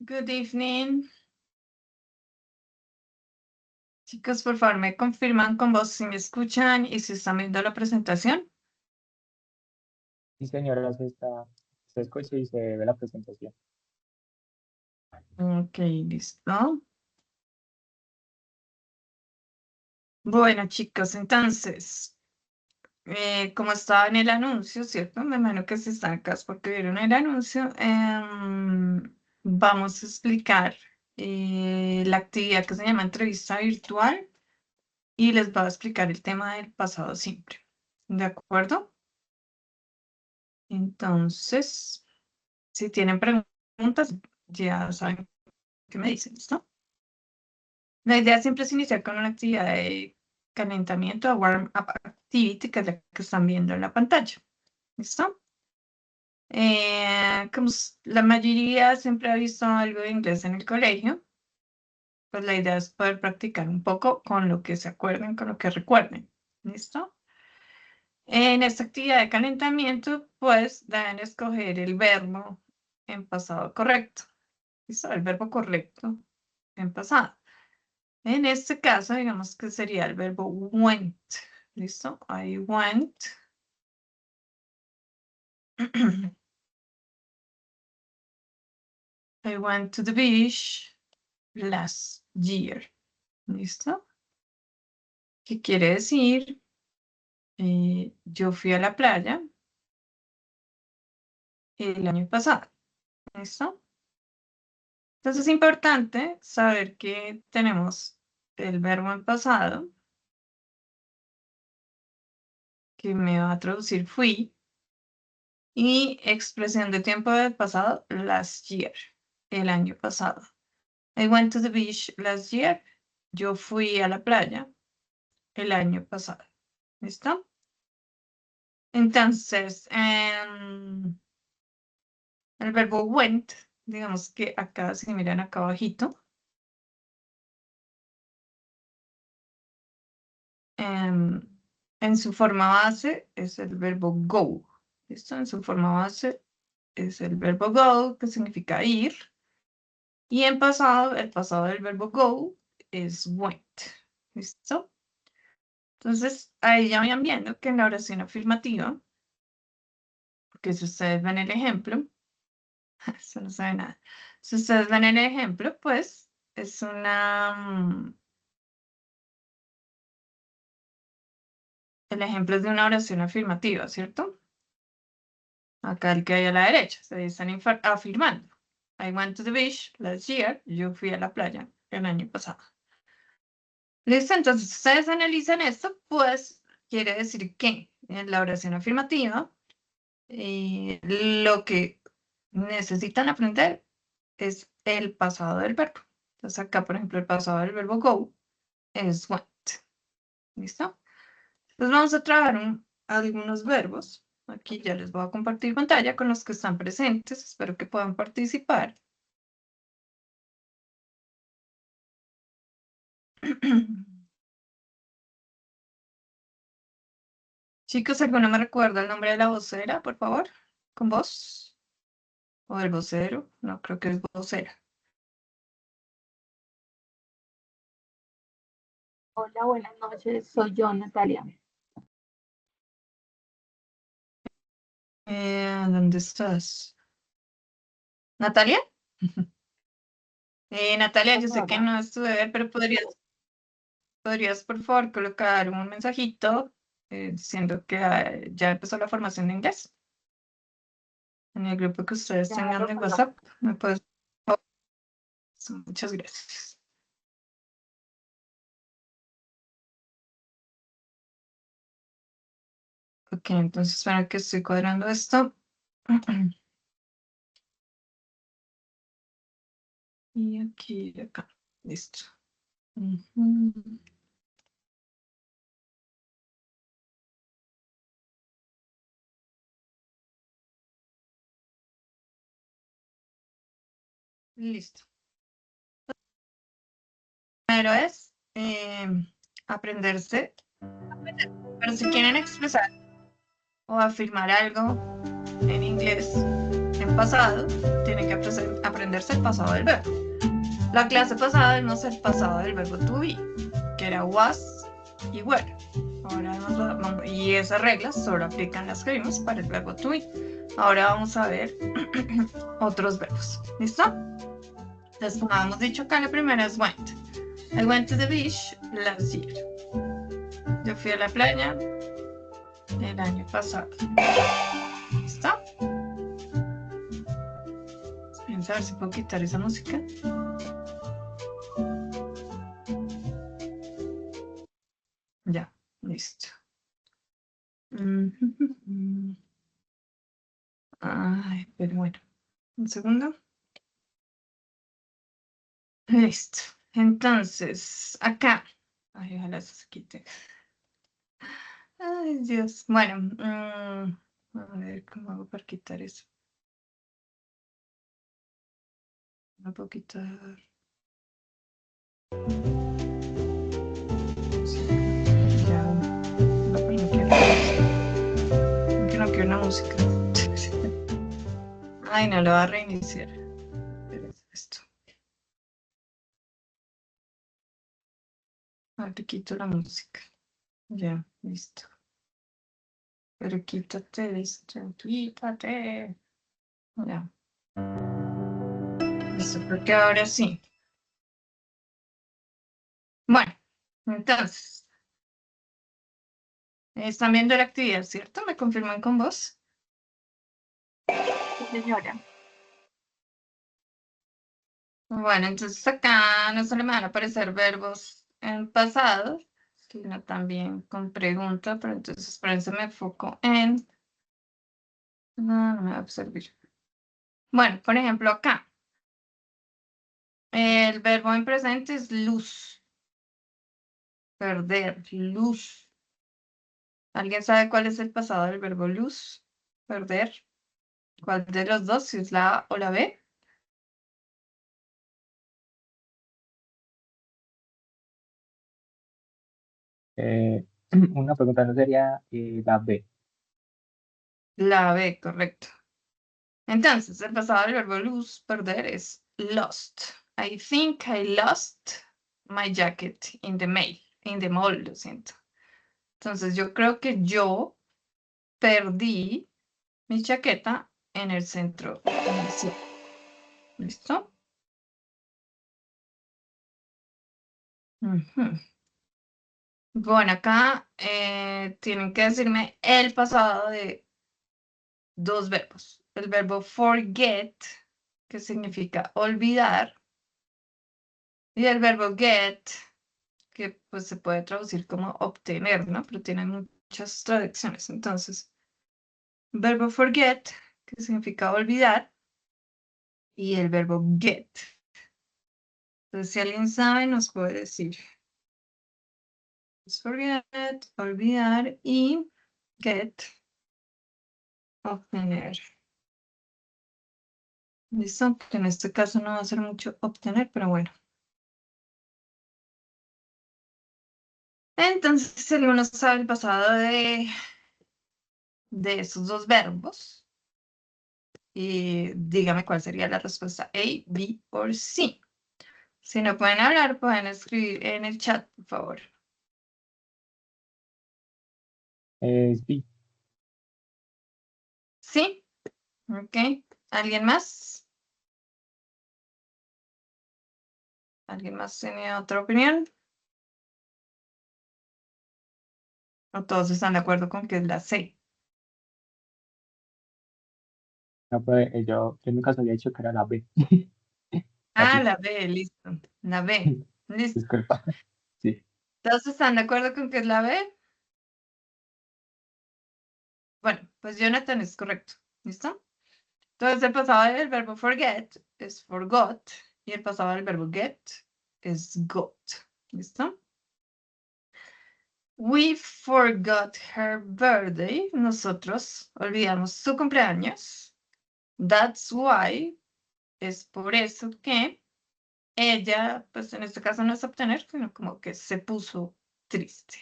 Good evening. Chicos, por favor, me confirman con voz si me escuchan y si están viendo la presentación. Sí, señora, se escucha y se ve la presentación. Ok, listo. Bueno, chicos, entonces, como estaba en el anuncio, ¿cierto? Me imagino que si están acá es porque vieron el anuncio. Vamos a explicar la actividad que se llama entrevista virtual y les voy a explicar el tema del pasado simple. ¿De acuerdo? Entonces, si tienen preguntas, ya saben qué me dicen, ¿listo? La idea siempre es iniciar con una actividad de calentamiento, a warm-up activity, que es la que están viendo en la pantalla, ¿listo? Como la mayoría siempre ha visto algo de inglés en el colegio, pues la idea es poder practicar un poco con lo que se acuerden, con lo que recuerden, ¿listo? En esta actividad de calentamiento, pues deben escoger el verbo en pasado correcto, ¿listo? El verbo correcto en pasado. En este caso, digamos que sería el verbo went. ¿Listo? I went. I went to the beach last year. ¿Listo? ¿Qué quiere decir? Yo fui a la playa el año pasado. ¿Listo? Entonces es importante saber que tenemos el verbo en pasado, que me va a traducir fui, y expresión de tiempo del pasado, last year, el año pasado. I went to the beach last year. Yo fui a la playa el año pasado. ¿Listo? Entonces, el verbo went, digamos que acá, si miran acá abajito, en su forma base es el verbo go. ¿Listo? En su forma base es el verbo go, que significa ir. Y en pasado, el pasado del verbo go es went. ¿Listo? Entonces, ahí ya vayan viendo que en la oración afirmativa, que si ustedes ven el ejemplo, eso no sabe nada. Si ustedes ven el ejemplo, pues es el ejemplo es de una oración afirmativa, ¿cierto? Acá el que hay a la derecha, se están afirmando. I went to the beach last year. Yo fui a la playa el año pasado. ¿Listo? Entonces, si ustedes analizan esto, pues quiere decir que en la oración afirmativa, lo que necesitan aprender es el pasado del verbo. Entonces acá, por ejemplo, el pasado del verbo go es went. ¿Listo? Entonces vamos a trabajar algunos verbos. Aquí ya les voy a compartir pantalla con los que están presentes. Espero que puedan participar. Chicos, ¿alguno me recuerda el nombre de la vocera, por favor? ¿Con vos? ¿O el vocero? No, creo que es vocera. Hola, buenas noches. Soy yo, Natalia. ¿Dónde estás? ¿Natalia? Natalia, yo sé que no es tu deber, pero podrías, por favor, colocar un mensajito diciendo que ya empezó la formación de inglés. En el grupo que ustedes Ya tengan lo de coloco. WhatsApp, me puedes. Muchas gracias. Ok, entonces para que estoy cuadrando esto. Y aquí y acá. Listo. Ujú. Listo. Primero es aprenderse. Pero si quieren expresar o afirmar algo en inglés en pasado, tienen que aprenderse el pasado del verbo. La clase pasada vimos el pasado del verbo to be, que era was y were. Ahora y esas reglas solo aplican las que vimos para el verbo to be. Ahora vamos a ver otros verbos. ¿Listo? Entonces, como habíamos dicho acá, la primera es went. I went to the beach last year. Yo fui a la playa el año pasado. ¿Listo? Vamos a ver si puedo quitar esa música. Ya, listo. Ay, pero bueno. Un segundo. Listo. Entonces, acá. Ay, ojalá se quite. Ay, Dios. Bueno, a ver cómo hago para quitar eso. No puedo quitar. Sí, ya. No, pero no quiero. Que no quiero una música. Ay, no, lo voy a reiniciar. Pero es esto. Ahora te quito la música. Ya, listo. Pero quítate esto, quítate. Ya. Listo, creo que ahora sí. Bueno, entonces. Están viendo la actividad, ¿cierto? ¿Me confirman con vos? Sí, señora. Bueno, entonces acá no solo me van a aparecer verbos en pasado, sino también con pregunta, pero entonces por eso me enfoco en... No, no me va a servir. Bueno, por ejemplo, acá. El verbo en presente es lose. Perder, lose. ¿Alguien sabe cuál es el pasado del verbo lose? Perder. ¿Cuál de los dos? Si es la A o la B. Una pregunta no sería la B. La B, correcto. Entonces, el pasado del verbo lose, perder, es lost. I think I lost my jacket in the mall, lo siento. Entonces, yo creo que yo perdí mi chaqueta en el centro comercial. ¿Listo? Ujú. Bueno, acá tienen que decirme el pasado de dos verbos. El verbo forget, que significa olvidar, y el verbo get, que pues se puede traducir como obtener, ¿no? Pero tiene muchas traducciones. Entonces, verbo forget, que significa olvidar, y el verbo get. Entonces, si alguien sabe, nos puede decir. Forget, olvidar, y get, obtener. ¿Listo? Que en este caso no va a ser mucho obtener, pero bueno. Entonces, si alguno sabe el pasado de esos dos verbos, y dígame cuál sería la respuesta A, B o C. Si no pueden hablar, pueden escribir en el chat, por favor. Es B. ¿Sí? Ok. ¿Alguien más? ¿Alguien más tiene otra opinión? ¿O todos están de acuerdo con que es la C? No, pues, yo en mi caso había dicho que era la B. La Ah, B. la B, listo. La B. Listo. Disculpa. Sí. ¿Todos están de acuerdo con que es la B? Bueno, pues Jonathan es correcto. ¿Listo? Entonces, el pasado del verbo forget es forgot y el pasado del verbo get es got. ¿Listo? We forgot her birthday. Nosotros olvidamos su cumpleaños. That's why. Es por eso que ella, pues en este caso no es obtener, sino como que se puso triste.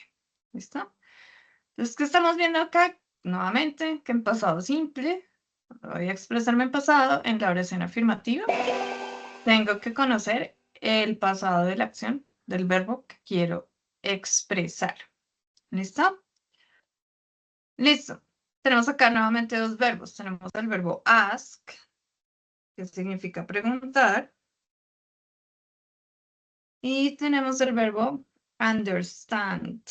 ¿Listo? Entonces, ¿qué estamos viendo acá? Nuevamente, que en pasado simple Voy a expresarme en pasado en la oración afirmativa. Tengo que conocer el pasado de la acción del verbo que quiero expresar. ¿Listo? Listo. Tenemos acá nuevamente dos verbos. Tenemos el verbo ask, que significa preguntar. Y tenemos el verbo understand,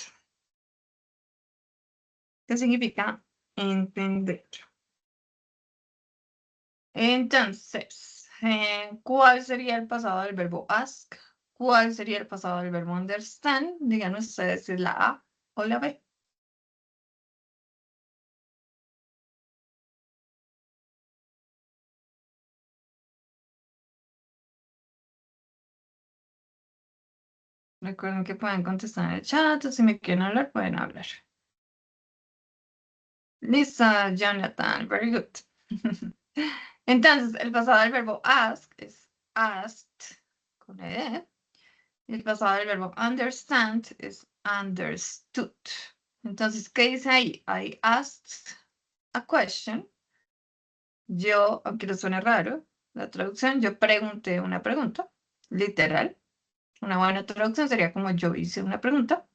que significa entender. Entonces, ¿cuál sería el pasado del verbo ask? ¿Cuál sería el pasado del verbo understand? Díganme ustedes si es la A o la B. Recuerden que pueden contestar en el chat o si me quieren hablar, pueden hablar. Lisa, Jonathan, very good. Entonces, el pasado del verbo ask es asked, con E. Y el pasado del verbo understand es understood. Entonces, ¿qué dice ahí? I asked a question. Yo, aunque no suene raro, la traducción, yo pregunté una pregunta, literal. Una buena traducción sería como yo hice una pregunta.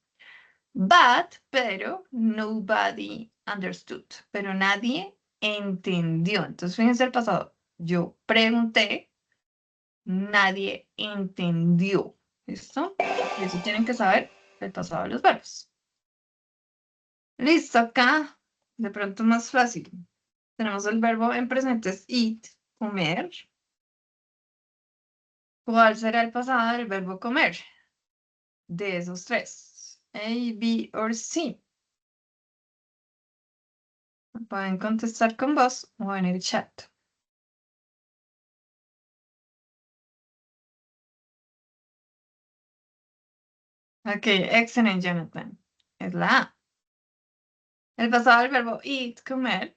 Pero, nobody understood. Pero nadie entendió. Entonces, fíjense el pasado. Yo pregunté, nadie entendió. ¿Listo? Eso tienen que saber el pasado de los verbos. Listo, acá de pronto más fácil. Tenemos el verbo en presentes eat, comer. ¿Cuál será el pasado del verbo comer? De esos tres. A, B o C. Pueden contestar con voz o en el chat. Ok, excelente, Jonathan. Es la A. El pasado del verbo eat, comer,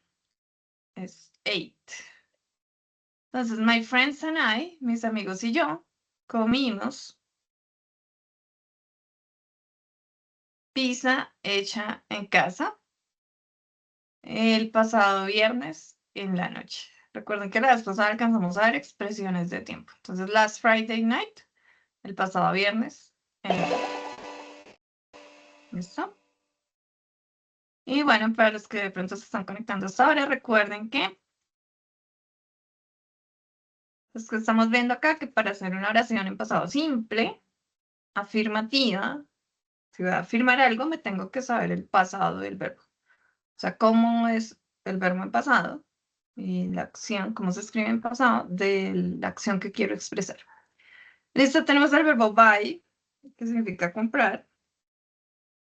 es ate. Entonces, my friends and I, mis amigos y yo, comimos pizza hecha en casa el pasado viernes en la noche. Recuerden que la vez pasada alcanzamos a ver expresiones de tiempo. Entonces, last Friday night, el pasado viernes en la noche. ¿Listo? Y bueno, para los que de pronto se están conectando hasta ahora, recuerden que los que estamos viendo acá, que para hacer una oración en pasado simple, afirmativa, si voy a afirmar algo, me tengo que saber el pasado del verbo. O sea, cómo es el verbo en pasado y la acción, cómo se escribe en pasado de la acción que quiero expresar. Listo, tenemos el verbo buy, que significa comprar.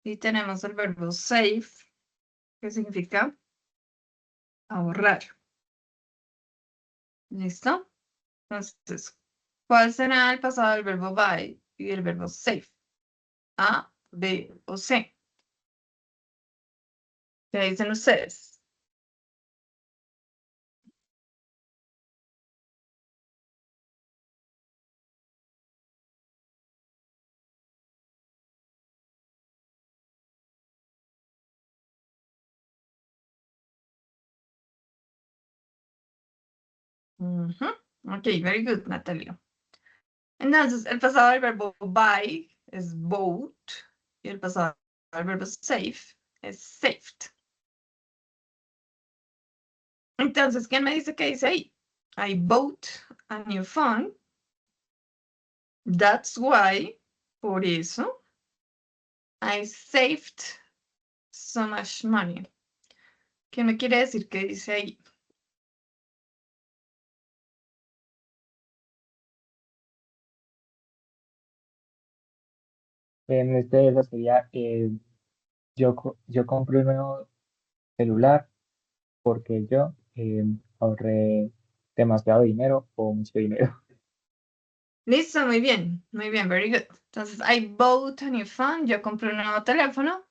Y tenemos el verbo save, que significa ahorrar. ¿Listo? Entonces, ¿cuál será el pasado del verbo buy y el verbo save? A, B o C. ¿Qué dicen ustedes? Ok, very good, Natalia. Entonces, el pasado del verbo buy es bought y el pasado del verbo save es saved. Entonces, ¿quién me dice qué dice ahí? I bought a new phone. That's why, por eso, I saved so much money. ¿Qué me quiere decir qué dice ahí? En este caso sería, yo compré un nuevo celular porque yo ahorré demasiado dinero o mucho dinero. Listo, muy bien, very good. Entonces, I bought a new phone. Yo compré un nuevo teléfono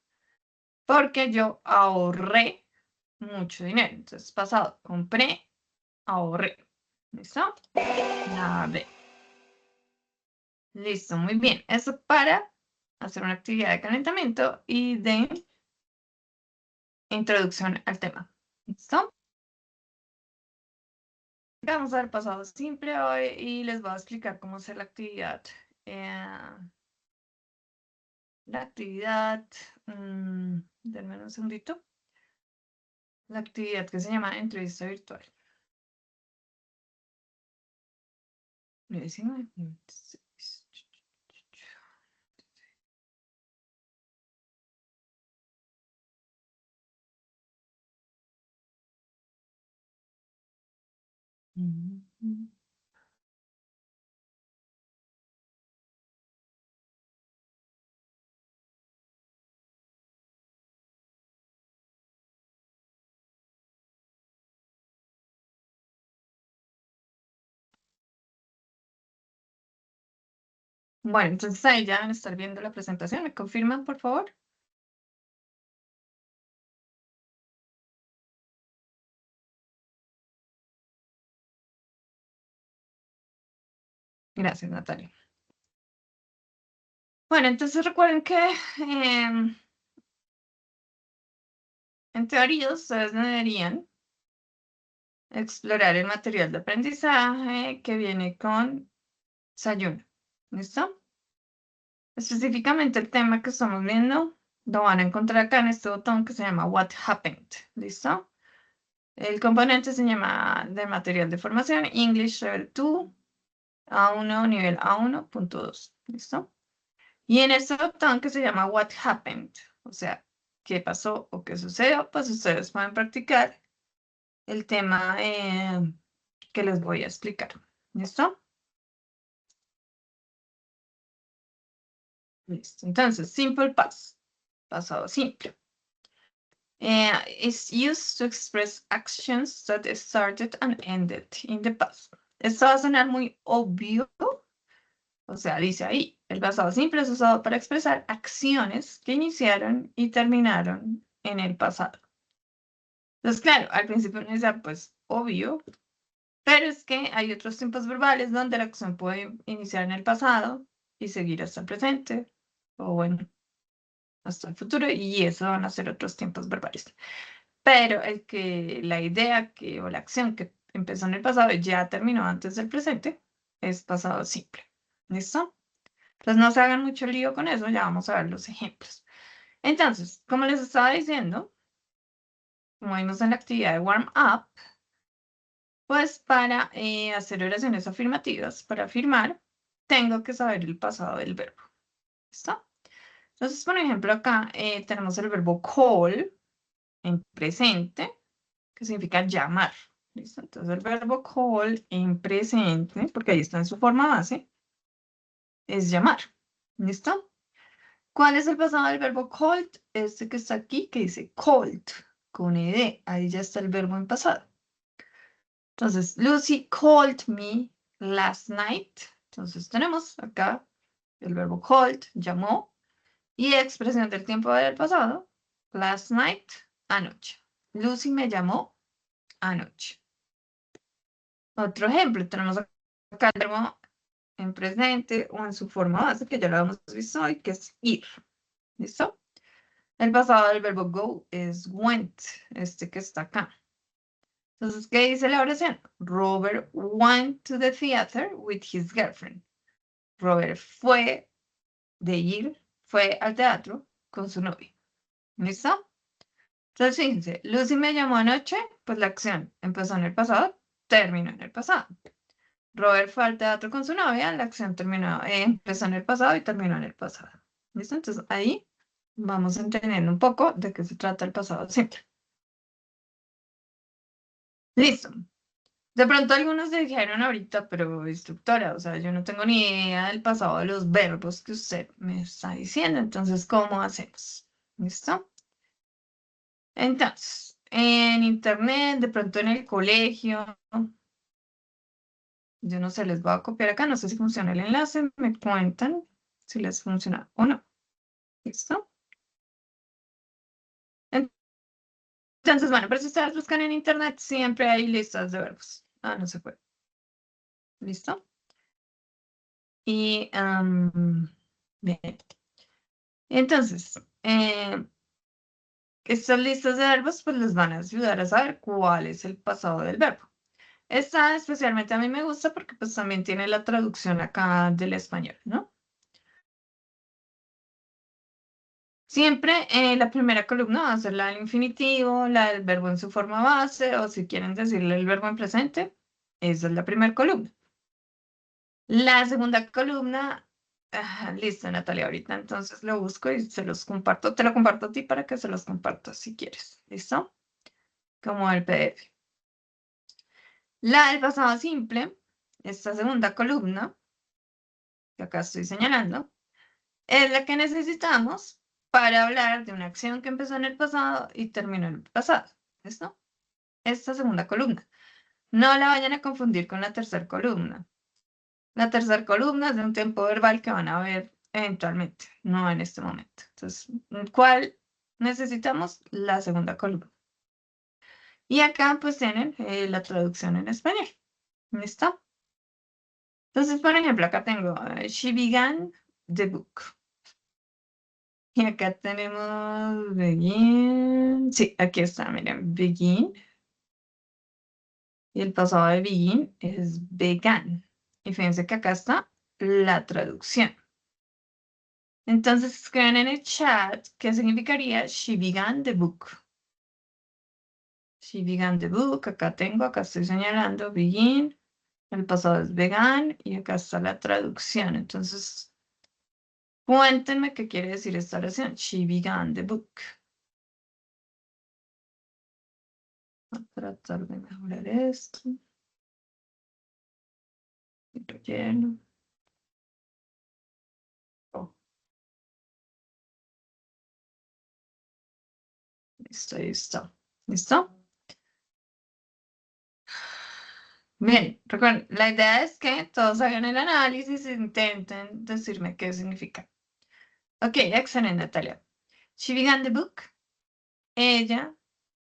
porque yo ahorré mucho dinero. Entonces, pasado, compré, ahorré. ¿Listo? La B. Listo, muy bien. Eso para hacer una actividad de calentamiento y de introducción al tema. ¿Listo? Vamos a ver pasado simple hoy y les voy a explicar cómo hacer la actividad. Denme un segundito. La actividad que se llama entrevista virtual. 19, 26. Bueno, entonces ahí ya van a estar viendo la presentación. ¿Me confirman, por favor? Gracias, Natalia. Bueno, entonces recuerden que en teoría ustedes deberían explorar el material de aprendizaje que viene con Sayuna. ¿Listo? Específicamente el tema que estamos viendo lo van a encontrar acá en este botón que se llama What Happened. ¿Listo? El componente se llama de material de formación English Level 2 A1 nivel A1.2. ¿Listo? Y en este botón que se llama What Happened, o sea, qué pasó o qué sucedió, pues ustedes pueden practicar el tema que les voy a explicar. ¿Listo? Listo. Entonces, simple past, pasado simple. Is used to express actions that started and ended in the past. Esto va a sonar muy obvio, o sea, dice ahí, el pasado simple es usado para expresar acciones que iniciaron y terminaron en el pasado. Entonces, claro, al principio uno dice, pues, obvio, pero es que hay otros tiempos verbales donde la acción puede iniciar en el pasado y seguir hasta el presente, o bueno, hasta el futuro, y eso van a ser otros tiempos verbales. Pero la idea o la acción que empezó en el pasado y ya terminó antes del presente es pasado simple. ¿Listo? Entonces no se hagan mucho lío con eso, ya vamos a ver los ejemplos. Entonces, como les estaba diciendo, como vimos en la actividad de warm up, pues para hacer oraciones afirmativas, para afirmar, tengo que saber el pasado del verbo. ¿Listo? Entonces, por ejemplo, acá tenemos el verbo call en presente, que significa llamar. ¿Listo? Entonces, el verbo call en presente, porque ahí está en su forma base, es llamar. ¿Listo? ¿Cuál es el pasado del verbo called? Este que está aquí, que dice called, con ed. Ahí ya está el verbo en pasado. Entonces, Lucy called me last night. Entonces, tenemos acá el verbo called, llamó, y expresión del tiempo del pasado, last night, anoche. Lucy me llamó anoche. Otro ejemplo, tenemos acá el verbo en presente o en su forma base, que ya lo hemos visto hoy, que es ir. ¿Listo? El pasado del verbo go es went, este que está acá. Entonces, ¿qué dice la oración? Robert went to the theater with his girlfriend. Robert fue fue al teatro con su novia. ¿Listo? Entonces, fíjense, Lucy me llamó anoche, pues la acción empezó en el pasado, terminó en el pasado. Robert fue al teatro con su novia, la acción empezó en el pasado y terminó en el pasado. ¿Listo? Entonces, ahí vamos entendiendo un poco de qué se trata el pasado simple. Listo. De pronto algunos dijeron ahorita, pero instructora, o sea, yo no tengo ni idea del pasado de los verbos que usted me está diciendo, entonces, ¿cómo hacemos? ¿Listo? Entonces, en internet, de pronto en el colegio, yo no sé, les voy a copiar acá, no sé si funciona el enlace, me cuentan si les funciona o no. ¿Listo? Entonces, bueno, pero si ustedes buscan en internet, siempre hay listas de verbos. Ah, no se puede. ¿Listo? Y, bien. Entonces, estas listas de verbos pues les van a ayudar a saber cuál es el pasado del verbo. Esta especialmente a mí me gusta porque pues también tiene la traducción acá del español, ¿no? Siempre la primera columna va a ser la del infinitivo, la del verbo en su forma base, o si quieren decirle el verbo en presente, esa es la primera columna. La segunda columna, listo, Natalia, ahorita entonces lo busco y se los comparto. Te lo comparto a ti para que se los compartas si quieres. ¿Listo? Como el PDF. La del pasado simple, esta segunda columna, que acá estoy señalando, es la que necesitamos para hablar de una acción que empezó en el pasado y terminó en el pasado. ¿Listo? Esta segunda columna. No la vayan a confundir con la tercera columna. La tercera columna es de un tiempo verbal que van a ver eventualmente, no en este momento. Entonces, ¿cuál necesitamos? La segunda columna. Y acá pues tienen la traducción en español. ¿Listo? Entonces, por ejemplo, acá tengo She began the book. Y acá tenemos begin. Sí, aquí está, miren, begin. Y el pasado de begin es began. Y fíjense que acá está la traducción. Entonces escriben en el chat qué significaría She began the book. She began the book. Acá tengo, acá estoy señalando begin. El pasado es began y acá está la traducción. Entonces, cuéntenme qué quiere decir esta oración. She began the book. Voy a tratar de mejorar esto. Y lo lleno. Oh, listo, ahí está. ¿Listo? Bien, recuerden, la idea es que todos hagan el análisis e intenten decirme qué significa. Ok, excelente, Natalia. She began the book. Ella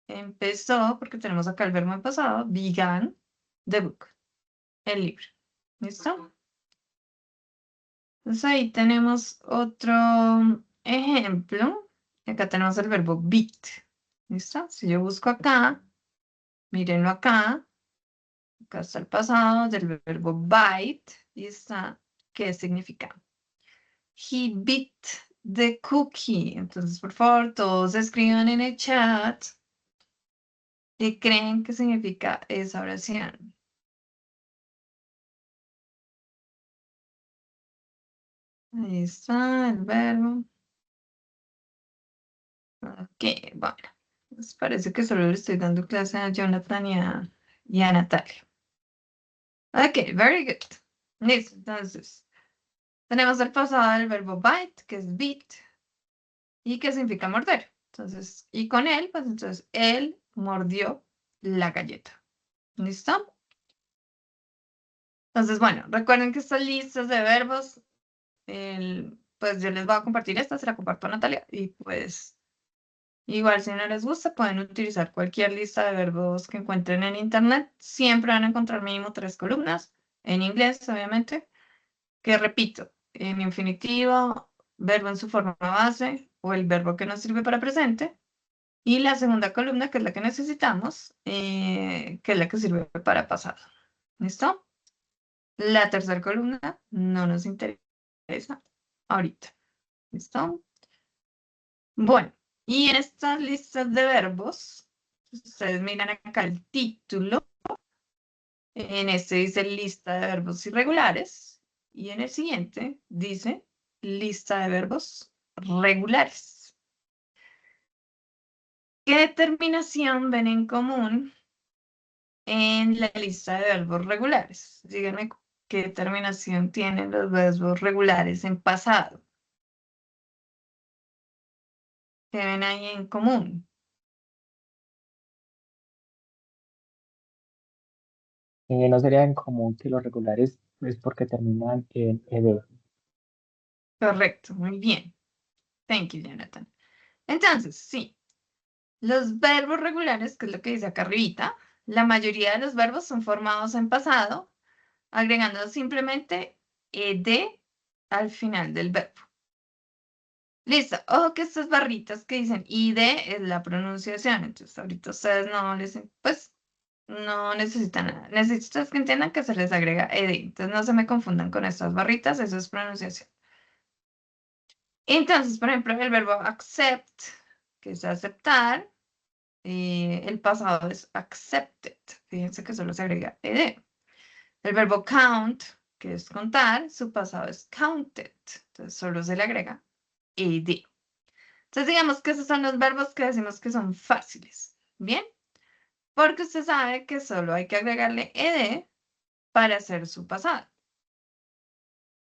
empezó, porque tenemos acá el verbo en pasado, began the book, el libro. ¿Listo? Entonces ahí tenemos otro ejemplo. Acá tenemos el verbo beat. ¿Listo? Si yo busco acá, mírenlo acá. Acá está el pasado del verbo bite. Y está, ¿qué significa? He beat the cookie. Entonces, por favor, todos escriban en el chat qué creen que significa esa oración. Ahí está el verbo. Ok, bueno. Pues parece que solo le estoy dando clase a Jonathan y a Natalia. Ok, very good. Listo, entonces. Tenemos el pasado del verbo bite, que es beat, y que significa morder. Entonces, y con él, pues entonces, él mordió la galleta. ¿Listo? Entonces, bueno, recuerden que estas listas de verbos, pues yo les voy a compartir esta, se la comparto a Natalia, y pues igual si no les gusta, pueden utilizar cualquier lista de verbos que encuentren en internet. Siempre van a encontrar mínimo 3 columnas, en inglés, obviamente, que repito, en infinitivo, verbo en su forma base, o el verbo que nos sirve para presente, y la segunda columna, que es la que necesitamos, que es la que sirve para pasado. ¿Listo? La tercera columna no nos interesa ahorita. ¿Listo? Bueno, y en estas listas de verbos, ustedes miran acá el título. En este dice lista de verbos irregulares. Y en el siguiente dice lista de verbos regulares. ¿Qué terminación ven en común en la lista de verbos regulares? Díganme qué terminación tienen los verbos regulares en pasado. ¿Qué ven ahí en común? No sería en común que los regulares es porque terminan en ed. Correcto, muy bien. Thank you, Jonathan. Entonces, sí, los verbos regulares, que es lo que dice acá arribita, la mayoría de los verbos son formados en pasado, agregando simplemente ed al final del verbo. Listo. Ojo que estas barritas que dicen id es la pronunciación. Entonces, ahorita ustedes no les... Pues, no necesitan nada. Necesitas que entiendan que se les agrega ed. Entonces no se me confundan con estas barritas, eso es pronunciación. Entonces, por ejemplo, el verbo accept, que es aceptar, el pasado es accepted. Fíjense que solo se agrega ed. El verbo count, que es contar, su pasado es counted. Entonces solo se le agrega ed. Entonces digamos que esos son los verbos que decimos que son fáciles. ¿Bien? Porque usted sabe que solo hay que agregarle ed para hacer su pasado.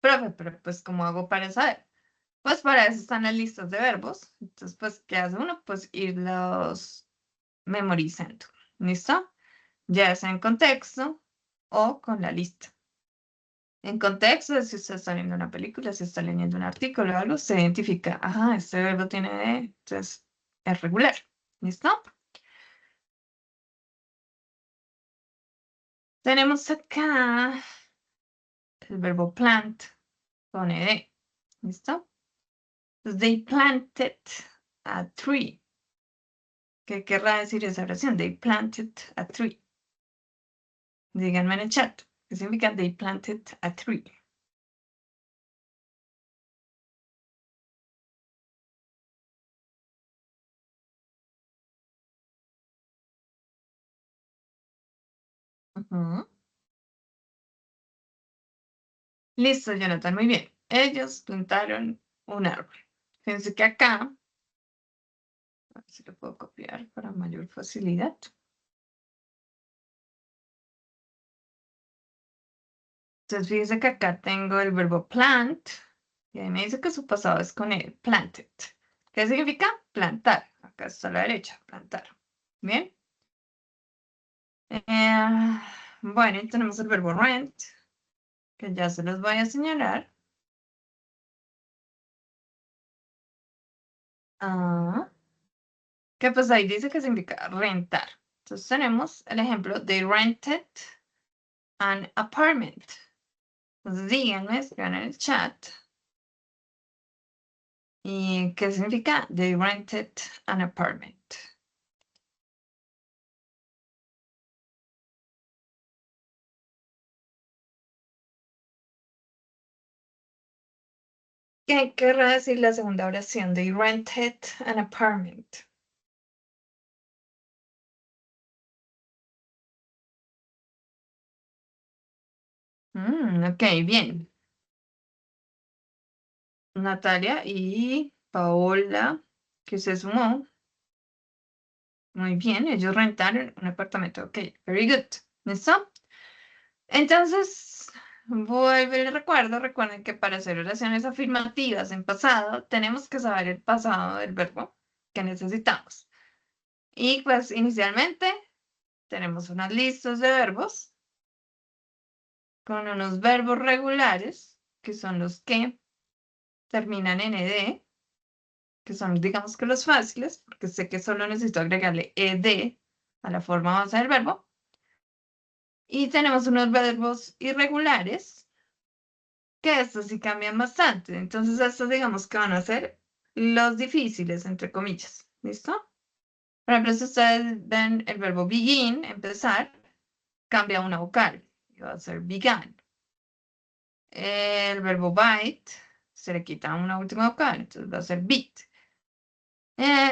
Profe, pero pues ¿cómo hago para saber? Pues para eso están las listas de verbos. Entonces, pues, ¿qué hace uno? Pues irlos memorizando. ¿Listo? Ya sea en contexto o con la lista. En contexto, si usted está viendo una película, si está leyendo un artículo o algo, se identifica, ajá, este verbo tiene de, entonces es regular. ¿Listo? Tenemos acá el verbo plant con ed. ¿Listo? Entonces, they planted a tree. ¿Qué querrá decir esa oración? They planted a tree. Díganme en el chat. ¿Qué significa they planted a tree? Ujú. Listo, Jonathan, muy bien. Ellos plantaron un árbol. Fíjense que acá, a ver si lo puedo copiar para mayor facilidad. Entonces, fíjense que acá tengo el verbo plant, y ahí me dice que su pasado es con el planted. ¿Qué significa? Plantar. Acá está a la derecha, plantar. ¿Bien? Bueno, y tenemos el verbo rent, que ya se los voy a señalar. Ah, que pues ahí dice que significa rentar. Entonces tenemos el ejemplo, they rented an apartment. Entonces díganme, escriban en el chat. ¿Y qué significa? They rented an apartment. ¿Qué querrá decir la segunda oración? They rented an apartment. Ok, bien. Natalia y Paola, que se sumó. Muy bien, ellos rentaron un apartamento. Ok, very good. ¿Listo? Entonces, vuelvo y recuerdo, recuerden que para hacer oraciones afirmativas en pasado, tenemos que saber el pasado del verbo que necesitamos. Y pues inicialmente tenemos unas listas de verbos con unos verbos regulares, que son los que terminan en ed, que son, digamos que los fáciles, porque sé que solo necesito agregarle ed a la forma base del verbo. Y tenemos unos verbos irregulares, que estos sí cambian bastante. Entonces, estos digamos que van a ser los difíciles, entre comillas. ¿Listo? Por ejemplo, si ustedes ven el verbo begin, empezar, cambia una vocal. Y va a ser began. El verbo bite, se le quita una última vocal, entonces va a ser bit.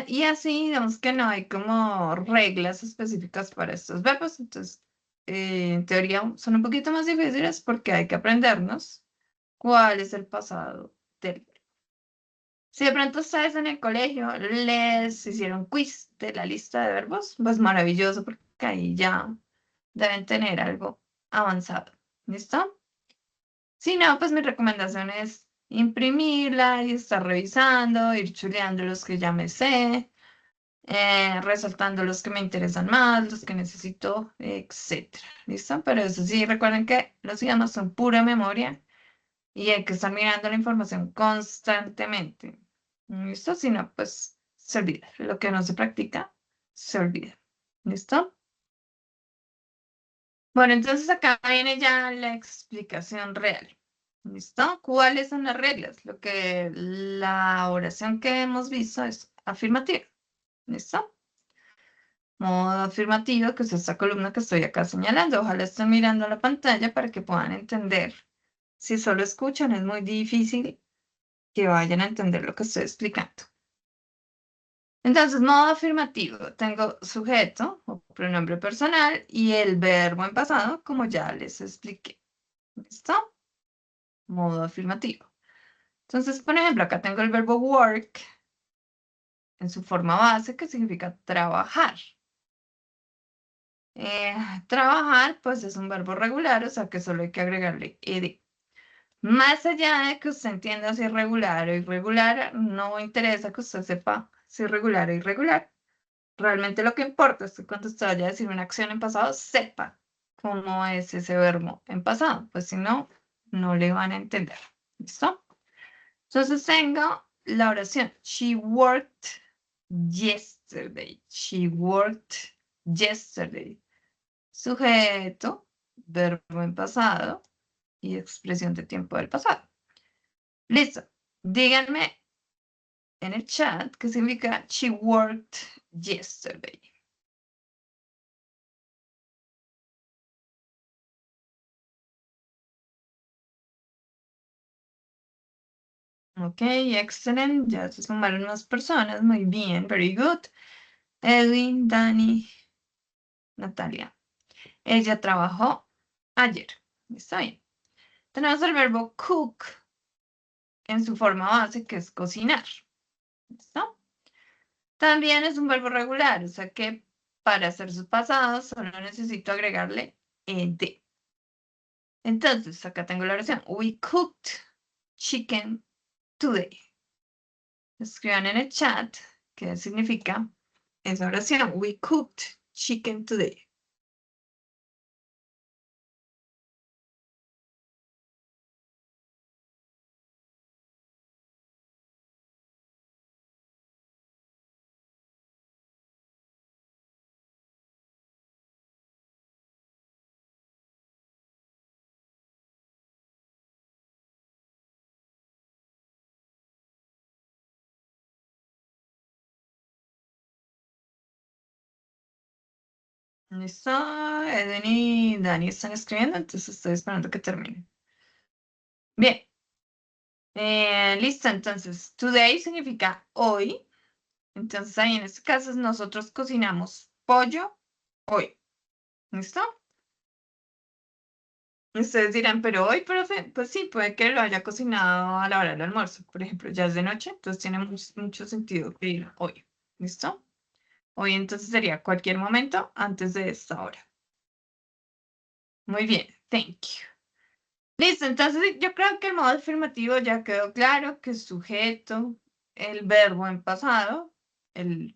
Y así, digamos que no hay como reglas específicas para estos verbos. Entonces, en teoría son un poquito más difíciles porque hay que aprendernos cuál es el pasado del verbo. Si de pronto ustedes en el colegio les hicieron quiz de la lista de verbos, pues maravilloso porque ahí ya deben tener algo avanzado. ¿Listo? Si no, pues mi recomendación es imprimirla y estar revisando, ir chuleando los que ya me sé, resaltando los que me interesan más, los que necesito, etcétera. ¿Listo? Pero eso sí, recuerden que los idiomas son pura memoria y hay que estar mirando la información constantemente. ¿Listo? Si no, pues se olvida. Lo que no se practica, se olvida. ¿Listo? Bueno, entonces acá viene ya la explicación real. ¿Listo? ¿Cuáles son las reglas? Lo que la oración que hemos visto es afirmativa. ¿Listo? Modo afirmativo, que es esta columna que estoy acá señalando. Ojalá estén mirando la pantalla para que puedan entender. Si solo escuchan, es muy difícil que vayan a entender lo que estoy explicando. Entonces, modo afirmativo, tengo sujeto o pronombre personal y el verbo en pasado, como ya les expliqué. ¿Listo? Modo afirmativo. Entonces, por ejemplo, acá tengo el verbo work en su forma base, que significa trabajar. Trabajar, pues es un verbo regular, o sea que solo hay que agregarle ed. Más allá de que usted entienda si es regular o irregular, no interesa que usted sepa si es regular o irregular. Realmente lo que importa es que cuando usted vaya a decir una acción en pasado, sepa cómo es ese verbo en pasado. Pues si no, no le van a entender. ¿Listo? Entonces tengo la oración. She worked yesterday. She worked yesterday. Sujeto, verbo en pasado y expresión de tiempo del pasado. Listo. Díganme en el chat qué significa she worked yesterday. Ok, excelente. Ya se sumaron más personas. Muy bien, very good. Edwin, Dani, Natalia. Ella trabajó ayer. Está bien. Tenemos el verbo cook en su forma base, que es cocinar. ¿Listo? También es un verbo regular, o sea que para hacer su pasado solo necesito agregarle ed. Entonces, acá tengo la oración. We cooked chicken today. Escriban en el chat qué significa esa oración. We cooked chicken today. ¿Listo? Eden y Dani están escribiendo, entonces estoy esperando que terminen. Bien. Listo, entonces, today significa hoy. Entonces, ahí en este caso, nosotros cocinamos pollo hoy. ¿Listo? Ustedes dirán, pero hoy, profe, pues sí, puede que lo haya cocinado a la hora del almuerzo. Por ejemplo, ya es de noche, entonces tiene mucho sentido que ir hoy. ¿Listo? Hoy entonces sería cualquier momento antes de esta hora. Muy bien, thank you. Listo, entonces yo creo que el modo afirmativo ya quedó claro que es sujeto, el verbo en pasado,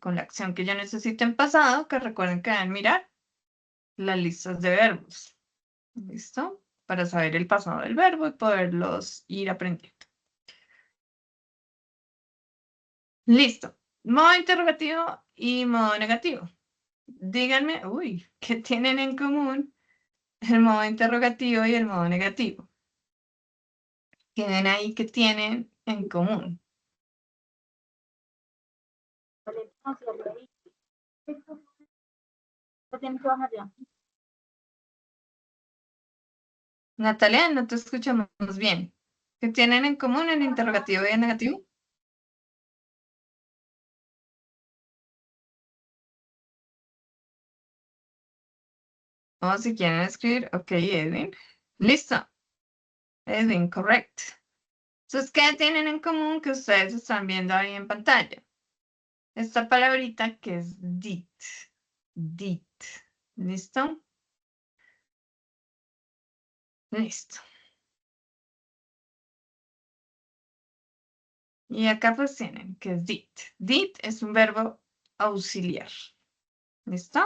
con la acción que yo necesito en pasado, que recuerden que deben mirar las listas de verbos. ¿Listo? Para saber el pasado del verbo y poderlos ir aprendiendo. Listo. Modo interrogativo y modo negativo. Díganme, uy, ¿qué tienen en común el modo interrogativo y el modo negativo? ¿Qué ven ahí que tienen en común? Tienes que bajar ya. Natalia, no te escuchamos bien. ¿Qué tienen en común el interrogativo y el negativo? O si quieren escribir, ok, Edwin. Listo. Edwin, correcto. Entonces, ¿qué tienen en común que ustedes están viendo ahí en pantalla? Esta palabrita que es did. Did. ¿Listo? Listo. Y acá pues tienen que es did. Did es un verbo auxiliar. ¿Listo?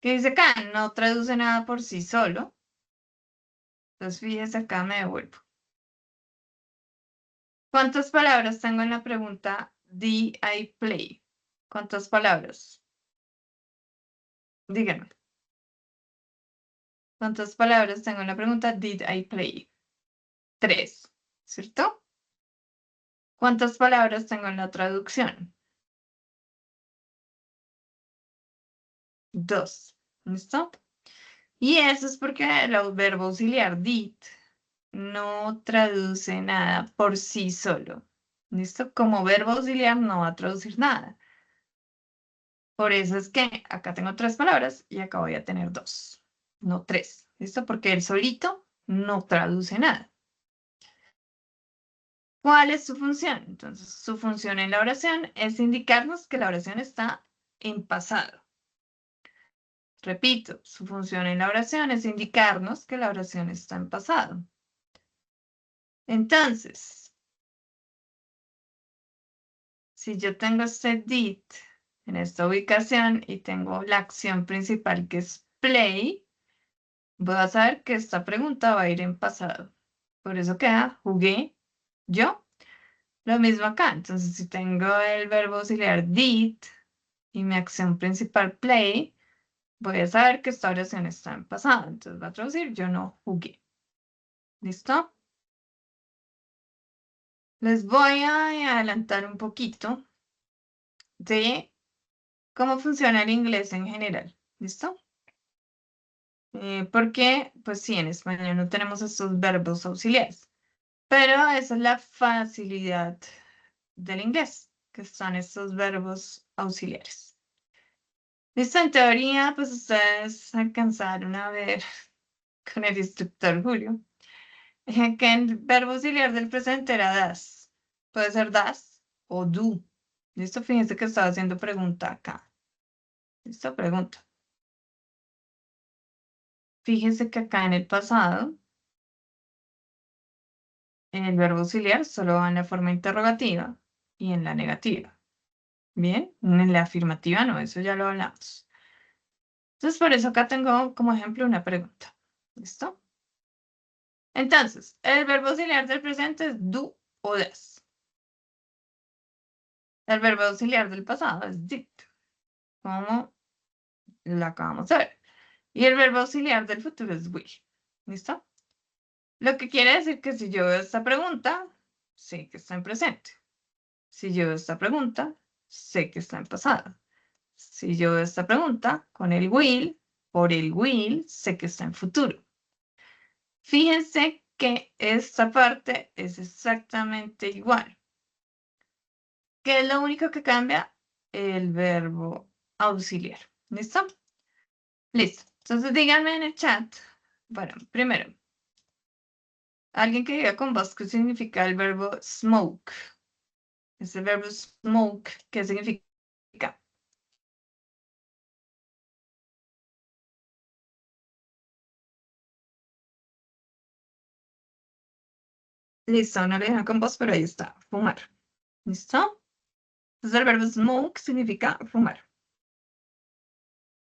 Que dice acá, no traduce nada por sí solo. Entonces, fíjense acá, me devuelvo. ¿Cuántas palabras tengo en la pregunta did I play? ¿Cuántas palabras? Díganme. ¿Cuántas palabras tengo en la pregunta did I play? 3, ¿cierto? ¿Cuántas palabras tengo en la traducción? 2. ¿Listo? Y eso es porque el verbo auxiliar did no traduce nada por sí solo. ¿Listo? Como verbo auxiliar no va a traducir nada. Por eso es que acá tengo 3 palabras y acá voy a tener 2, no 3. ¿Listo? Porque él solito no traduce nada. ¿Cuál es su función? Entonces, su función en la oración es indicarnos que la oración está en pasado. Repito, su función en la oración es indicarnos que la oración está en pasado. Entonces, si yo tengo este did en esta ubicación y tengo la acción principal que es play, voy a saber que esta pregunta va a ir en pasado. Por eso queda jugué yo. Lo mismo acá. Entonces, si tengo el verbo auxiliar did y mi acción principal play, voy a saber que esta oración está en pasado. Entonces va a traducir yo no jugué. ¿Listo? Les voy a adelantar un poquito de cómo funciona el inglés en general. ¿Listo? Porque, pues sí, en español no tenemos estos verbos auxiliares. Pero esa es la facilidad del inglés, que están estos verbos auxiliares. Listo, en teoría, pues ustedes alcanzaron a ver con el instructor Julio que el verbo auxiliar del presente era das. Puede ser das o do. Listo, fíjense que estaba haciendo pregunta acá. Listo, pregunta. Fíjense que acá en el pasado, el verbo auxiliar solo va en la forma interrogativa y en la negativa. Bien, en la afirmativa no, eso ya lo hablamos. Entonces, por eso acá tengo como ejemplo una pregunta. ¿Listo? Entonces, el verbo auxiliar del presente es do o das. El verbo auxiliar del pasado es did, como lo acabamos de ver. Y el verbo auxiliar del futuro es will. ¿Listo? Lo que quiere decir que si yo veo esta pregunta, sé que está en presente. Si yo veo esta pregunta, sé que está en pasado. Si yo veo esta pregunta con el will, por el will, sé que está en futuro. Fíjense que esta parte es exactamente igual. ¿Qué es lo único que cambia? El verbo auxiliar. ¿Listo? Listo. Entonces díganme en el chat. Bueno, primero, alguien que diga con voz qué significa el verbo smoke. Ese verbo smoke, ¿qué significa? Listo, no le dejan con voz, pero ahí está. Fumar. ¿Listo? Entonces el verbo smoke significa fumar.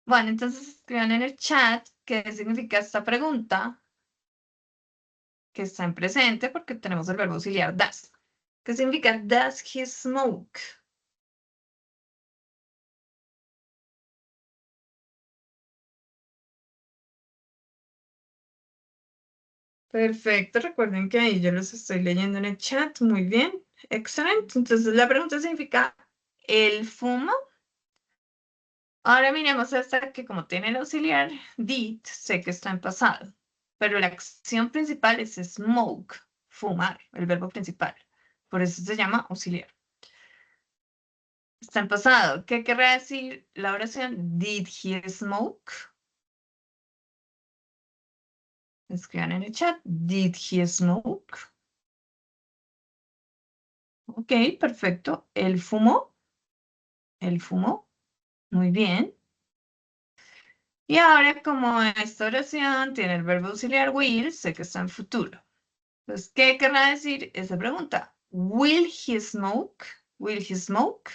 Bueno, entonces escriban en el chat qué significa esta pregunta, que está en presente porque tenemos el verbo auxiliar does. ¿Qué significa does he smoke? Perfecto, recuerden que ahí yo los estoy leyendo en el chat. Muy bien, excelente. Entonces la pregunta significa, ¿él fuma? Ahora miremos esta que como tiene el auxiliar did, sé que está en pasado. Pero la acción principal es smoke, fumar, el verbo principal. Por eso se llama auxiliar. Está en pasado. ¿Qué querrá decir la oración? Did he smoke? Escriban en el chat. Did he smoke? Ok, perfecto. ¿Él fumó? ¿Él fumó? Muy bien. Y ahora, como esta oración tiene el verbo auxiliar will, sé que está en futuro. Entonces, ¿qué querrá decir esa pregunta? ¿Will he smoke? ¿Will he smoke?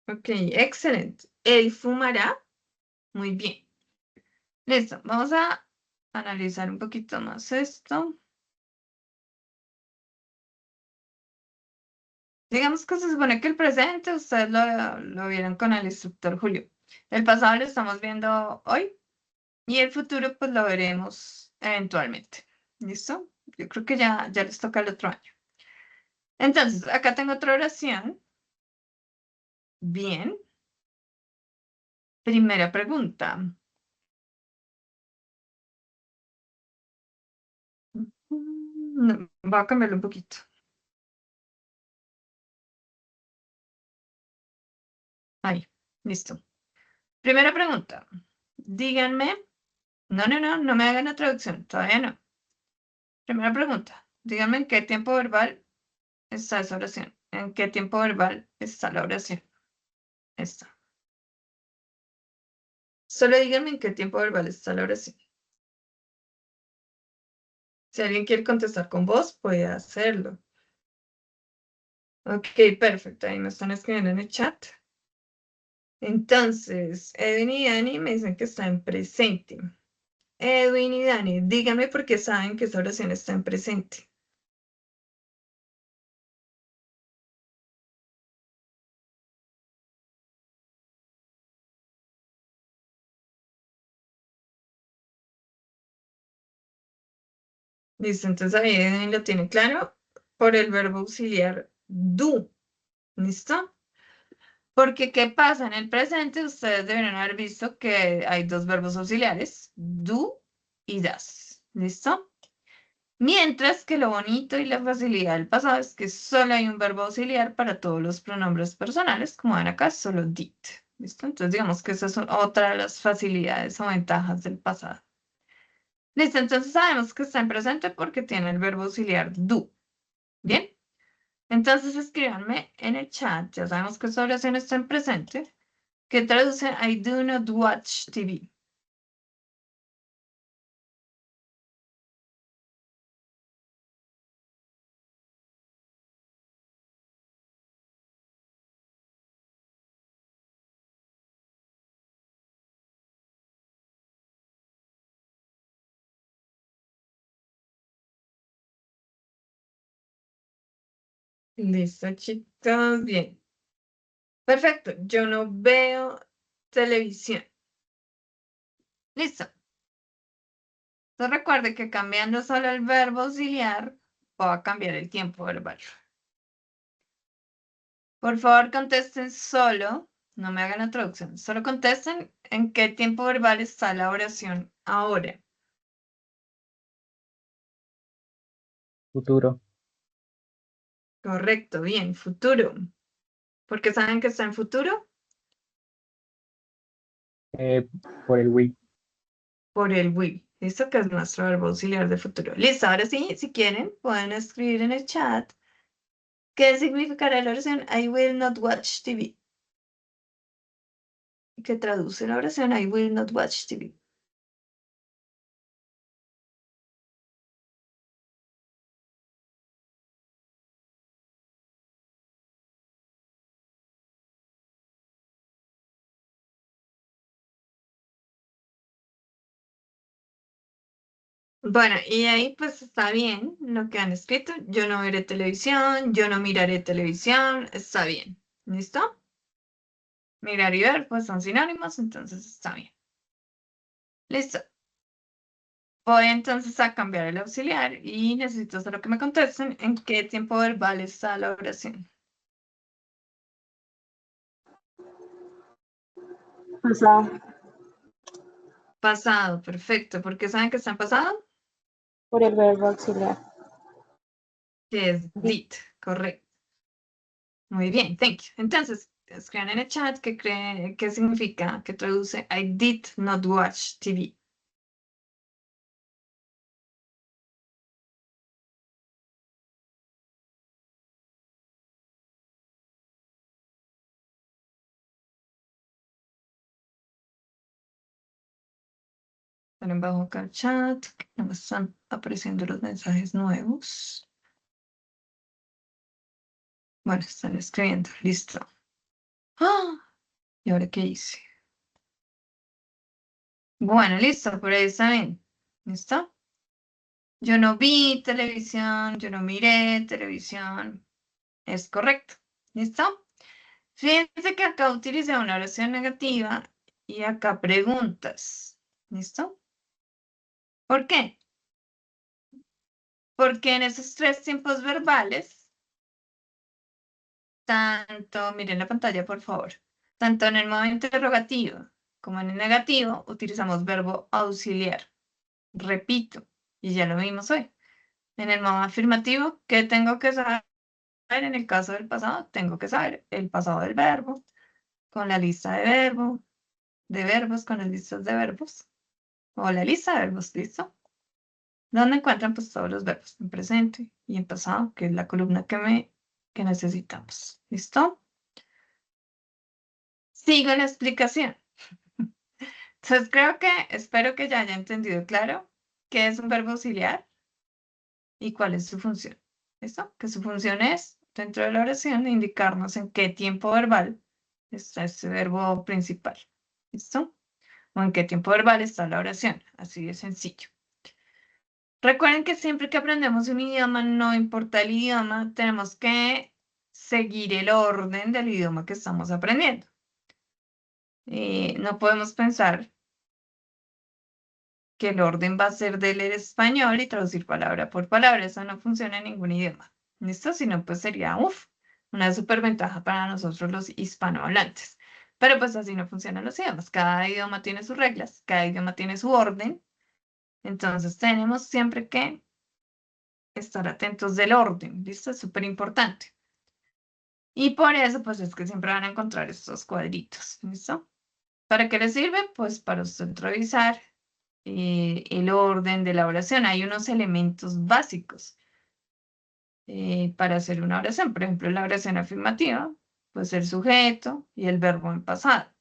Ok, excelente. ¿Él fumará? Muy bien. Listo, vamos a analizar un poquito más esto. Digamos que se supone que el presente ustedes lo vieron con el instructor Julio. El pasado lo estamos viendo hoy Y el futuro, pues lo veremos eventualmente. ¿Listo? Yo creo que ya les toca el otro año. Entonces, acá tengo otra oración. Bien. Primera pregunta. No, voy a cambiarlo un poquito. Ahí, listo. Primera pregunta. Díganme. No me hagan la traducción, todavía no. Primera pregunta. Díganme en qué tiempo verbal está esa oración. ¿En qué tiempo verbal está la oración? Esta. Solo díganme en qué tiempo verbal está la oración. Si alguien quiere contestar con voz, puede hacerlo. Ok, perfecto. Ahí me están escribiendo en el chat. Entonces, Edwin y Dani me dicen que está en presente. Edwin y Dani, díganme por qué saben que esa oración está en presente. Listo, entonces ahí Edwin lo tiene claro por el verbo auxiliar do. ¿Listo? Porque, ¿qué pasa? En el presente ustedes deberían haber visto que hay dos verbos auxiliares, do y das. ¿Listo? Mientras que lo bonito y la facilidad del pasado es que solo hay un verbo auxiliar para todos los pronombres personales, como ven acá, solo did. ¿Listo? Entonces digamos que esa es otra de las facilidades o ventajas del pasado. Listo, entonces sabemos que está en presente porque tiene el verbo auxiliar do. ¿Bien? Entonces escríbanme en el chat, ya sabemos que esta oración está en presente, que traduce I do not watch TV. Listo, chicos, bien. Perfecto, yo no veo televisión. Listo. Entonces recuerde que cambiando solo el verbo auxiliar, va a cambiar el tiempo verbal. Por favor, contesten solo, no me hagan la traducción, solo contesten en qué tiempo verbal está la oración ahora. Futuro. Correcto, bien, futuro. ¿Por qué saben que está en futuro? Eh, por el Wii. Por el will. ¿Listo? Que es nuestro verbo auxiliar de futuro. Listo, ahora sí, si quieren, pueden escribir en el chat qué significará la oración I will not watch TV. Que traduce la oración I will not watch TV. Bueno, y ahí pues está bien lo que han escrito. Yo no veré televisión, yo no miraré televisión, está bien. ¿Listo? Mirar y ver pues son sinónimos, entonces está bien. Listo. Voy entonces a cambiar el auxiliar y necesito solo que me contesten en qué tiempo verbal está la oración. Pasado. Pasado, perfecto. ¿Por qué saben que está en pasado? Por el verbo auxiliar. Que es Did. did, correcto. Muy bien, thank you. Entonces, escriban en el chat qué significa, qué traduce I did not watch TV. Ponen bajo acá el chat, que no me están apareciendo los mensajes nuevos. Bueno, están escribiendo, listo. ¡Ah! ¿Y ahora qué hice? Bueno, listo, por ahí está bien. ¿Listo? Yo no vi televisión, yo no miré televisión. Es correcto. ¿Listo? Fíjense que acá utilicé una oración negativa y acá preguntas. ¿Listo? ¿Por qué? Porque en esos tres tiempos verbales, tanto, miren la pantalla por favor, tanto en el modo interrogativo como en el negativo, utilizamos verbo auxiliar. Repito, y ya lo vimos hoy. En el modo afirmativo, ¿qué tengo que saber? En el caso del pasado, tengo que saber el pasado del verbo, con la lista de verbos, con las listas de verbos, o la lista de verbos, ¿listo? Donde encuentran pues todos los verbos en presente y en pasado, que es la columna que necesitamos. ¿Listo? Sigo la explicación. Entonces espero que ya haya entendido claro qué es un verbo auxiliar y cuál es su función. ¿Listo? Que su función es, dentro de la oración, indicarnos en qué tiempo verbal está ese verbo principal. ¿Listo? O en qué tiempo verbal está la oración. Así de sencillo. Recuerden que siempre que aprendemos un idioma, no importa el idioma, tenemos que seguir el orden del idioma que estamos aprendiendo. No podemos pensar que el orden va a ser de leer español y traducir palabra por palabra. Eso no funciona en ningún idioma. ¿Listo? Si no, pues sería, una superventaja para nosotros los hispanohablantes. Pero pues así no funcionan los idiomas. Cada idioma tiene sus reglas, cada idioma tiene su orden. Entonces tenemos siempre que estar atentos del orden. ¿Listo? Es súper importante. Y por eso, pues es que siempre van a encontrar estos cuadritos. ¿Listo? ¿Para qué les sirve? Pues para usted revisar el orden de la oración. Hay unos elementos básicos para hacer una oración. Por ejemplo, la oración afirmativa, pues el sujeto y el verbo en pasado.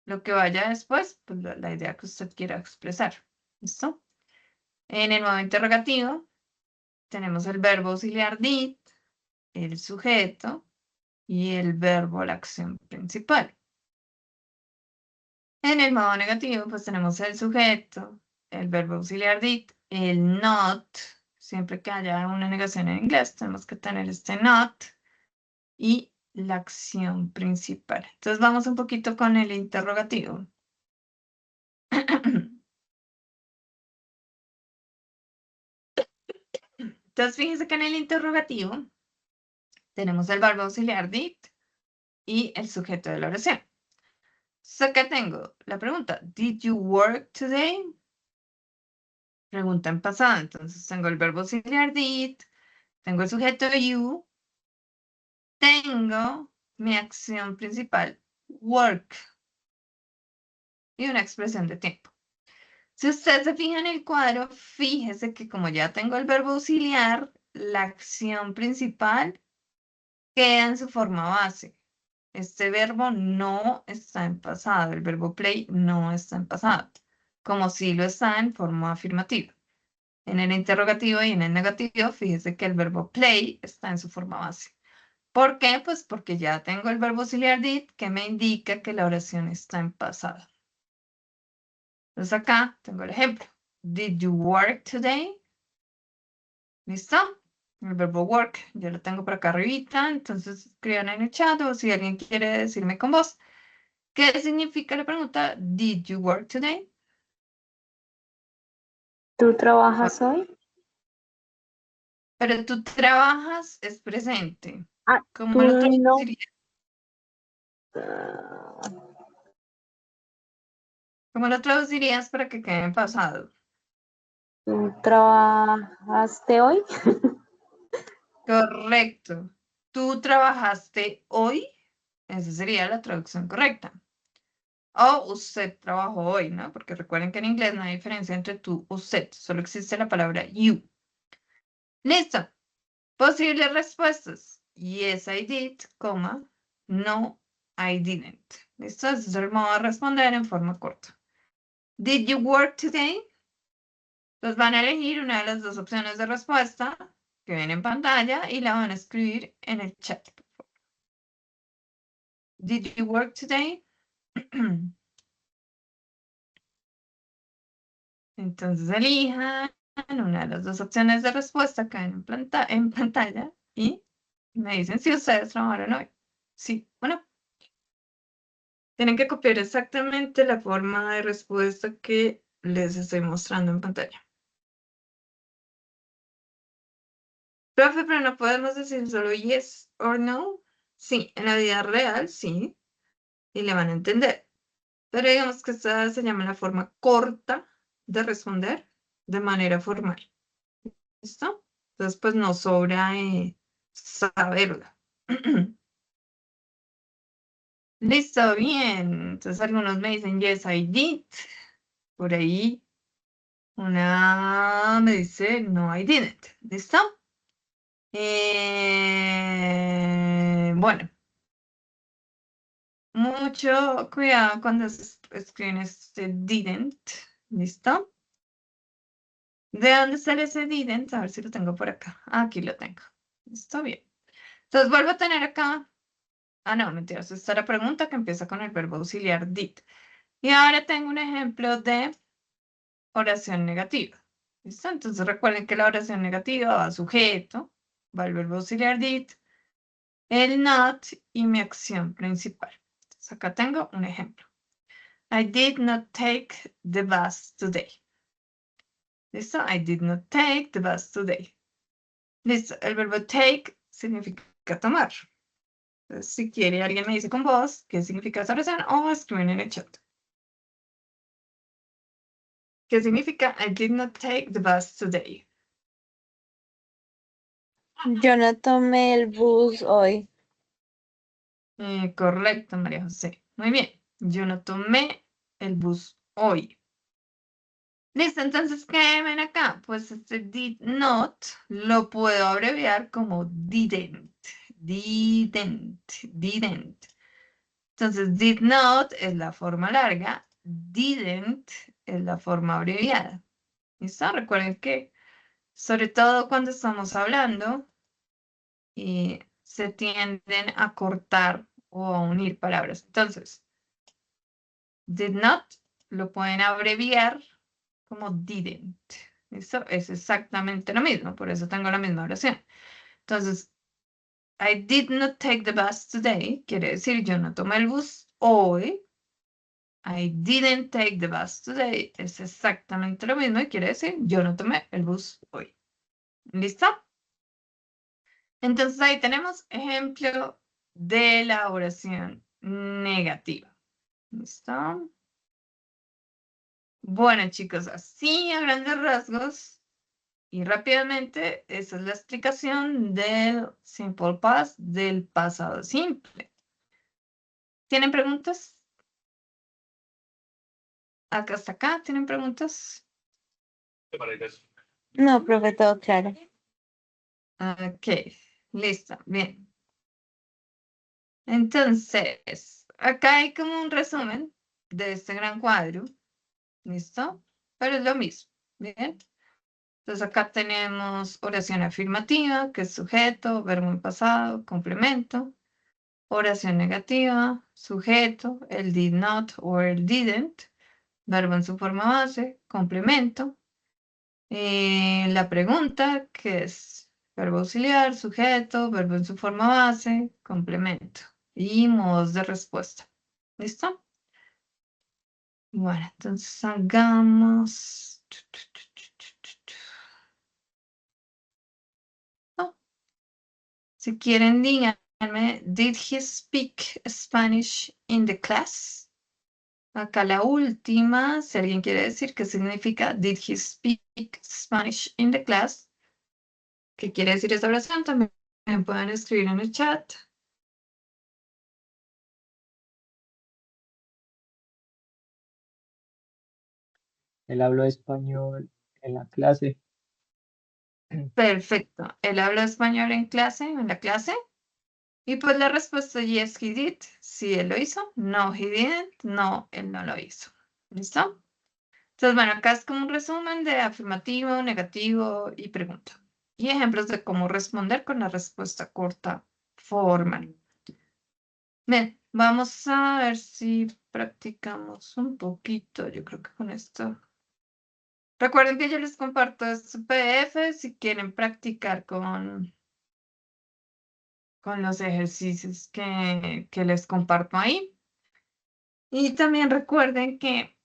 Lo que vaya después, pues la idea que usted quiera expresar. ¿Listo? En el modo interrogativo, tenemos el verbo auxiliar did, el sujeto y el verbo, la acción principal. En el modo negativo, pues tenemos el sujeto, el verbo auxiliar did, el not. Siempre que haya una negación en inglés, tenemos que tener este not y la acción principal. Entonces vamos un poquito con el interrogativo. Entonces fíjense que en el interrogativo tenemos el verbo auxiliar did y el sujeto de la oración. Entonces acá tengo la pregunta, ¿Did you work today? Pregunta en pasado. Entonces tengo el verbo auxiliar did, tengo el sujeto you, tengo mi acción principal, work, y una expresión de tiempo. Si usted se fija en el cuadro, fíjese que como ya tengo el verbo auxiliar, la acción principal queda en su forma base. Este verbo no está en pasado, el verbo play no está en pasado, como si lo está en forma afirmativa. En el interrogativo y en el negativo, fíjese que el verbo play está en su forma base. ¿Por qué? Pues porque ya tengo el verbo auxiliar did que me indica que la oración está en pasado. Entonces acá tengo el ejemplo. Did you work today? ¿Listo? El verbo work, yo lo tengo por acá arribita, entonces escriban en el chat o si alguien quiere decirme con voz. ¿Qué significa la pregunta? Did you work today? ¿Tú trabajas hoy? Pero tú trabajas es presente. Ah, ¿Cómo tú lo no. traducirías? ¿Cómo lo traducirías para que quede en pasado? ¿Tú trabajaste hoy? Correcto. ¿Tú trabajaste hoy? Esa sería la traducción correcta. O usted trabajó hoy, ¿no? Porque recuerden que en inglés no hay diferencia entre tú o usted. Solo existe la palabra you. Listo. Posibles respuestas. Yes, I did, coma. No, I didn't. ¿Listo? Ese es el modo de responder en forma corta. Did you work today? Entonces van a elegir una de las dos opciones de respuesta que ven en pantalla y la van a escribir en el chat. Did you work today? Entonces elijan una de las dos opciones de respuesta que ven en pantalla y me dicen si ustedes trabajaron hoy. Sí o no. Tienen que copiar exactamente la forma de respuesta que les estoy mostrando en pantalla. Profe, pero no podemos decir solo yes or no. Sí, en la vida real, sí, y le van a entender. Pero digamos que esta se llama la forma corta de responder de manera formal. ¿Listo? Entonces, pues no sobra saberlo. Listo, bien. Entonces algunos me dicen yes, I did. Por ahí una me dice no, I didn't. ¿Listo? Bueno, mucho cuidado cuando escriben este didn't. ¿Listo? ¿De dónde sale ese didn't? A ver si lo tengo por acá. Aquí lo tengo. Está bien. Entonces vuelvo a tener acá. Ah, no, mentiras. Esta es la pregunta que empieza con el verbo auxiliar did. Y ahora tengo un ejemplo de oración negativa. ¿Listo? Entonces recuerden que la oración negativa va a sujeto, va el verbo auxiliar did, el not y mi acción principal. Entonces acá tengo un ejemplo. I did not take the bus today. ¿Listo? I did not take the bus today. Listo. El verbo take significa tomar. Entonces, si quiere, alguien me dice con voz qué significa esa oración o escriben en el chat. ¿Qué significa I did not take the bus today? Yo no tomé el bus hoy. Correcto, María José. Muy bien. Yo no tomé el bus hoy. Listo, entonces, ¿qué ven acá? Pues este did not lo puedo abreviar como didn't. Didn't. Didn't. Entonces, did not es la forma larga. Didn't es la forma abreviada. ¿Listo? Recuerden que, sobre todo cuando estamos hablando, se tienden a cortar o a unir palabras. Entonces, did not lo pueden abreviar como didn't. ¿Listo? Es exactamente lo mismo, por eso tengo la misma oración. Entonces, I did not take the bus today, quiere decir yo no tomé el bus hoy. I didn't take the bus today es exactamente lo mismo y quiere decir yo no tomé el bus hoy. ¿Listo? Entonces ahí tenemos ejemplo de la oración negativa. ¿Listo? Bueno, chicos, así a grandes rasgos y rápidamente, esa es la explicación del simple past, del pasado simple. ¿Tienen preguntas? Acá hasta acá, ¿tienen preguntas? No, profe, todo claro. Ok, listo, bien. Entonces, acá hay como un resumen de este gran cuadro, ¿listo? Pero es lo mismo, ¿bien? Entonces acá tenemos oración afirmativa, que es sujeto, verbo en pasado, complemento. Oración negativa, sujeto, el did not o el didn't, verbo en su forma base, complemento. La pregunta, que es verbo auxiliar, sujeto, verbo en su forma base, complemento. Y modos de respuesta. ¿Listo? Bueno, entonces hagamos... No. Si quieren, díganme, did he speak Spanish in the class? Acá la última, si alguien quiere decir qué significa did he speak Spanish in the class, qué quiere decir esta oración, también pueden escribir en el chat. Él habló español en la clase. Perfecto. Él habla español en la clase. Y pues la respuesta yes, he did. Sí, él lo hizo. No, he didn't. No, él no lo hizo. ¿Listo? Entonces, bueno, acá es como un resumen de afirmativo, negativo y pregunta. Y ejemplos de cómo responder con la respuesta corta formal. Bien, vamos a ver si practicamos un poquito. Yo creo que con esto. Recuerden que yo les comparto este PDF si quieren practicar con los ejercicios que les comparto ahí. Y también recuerden que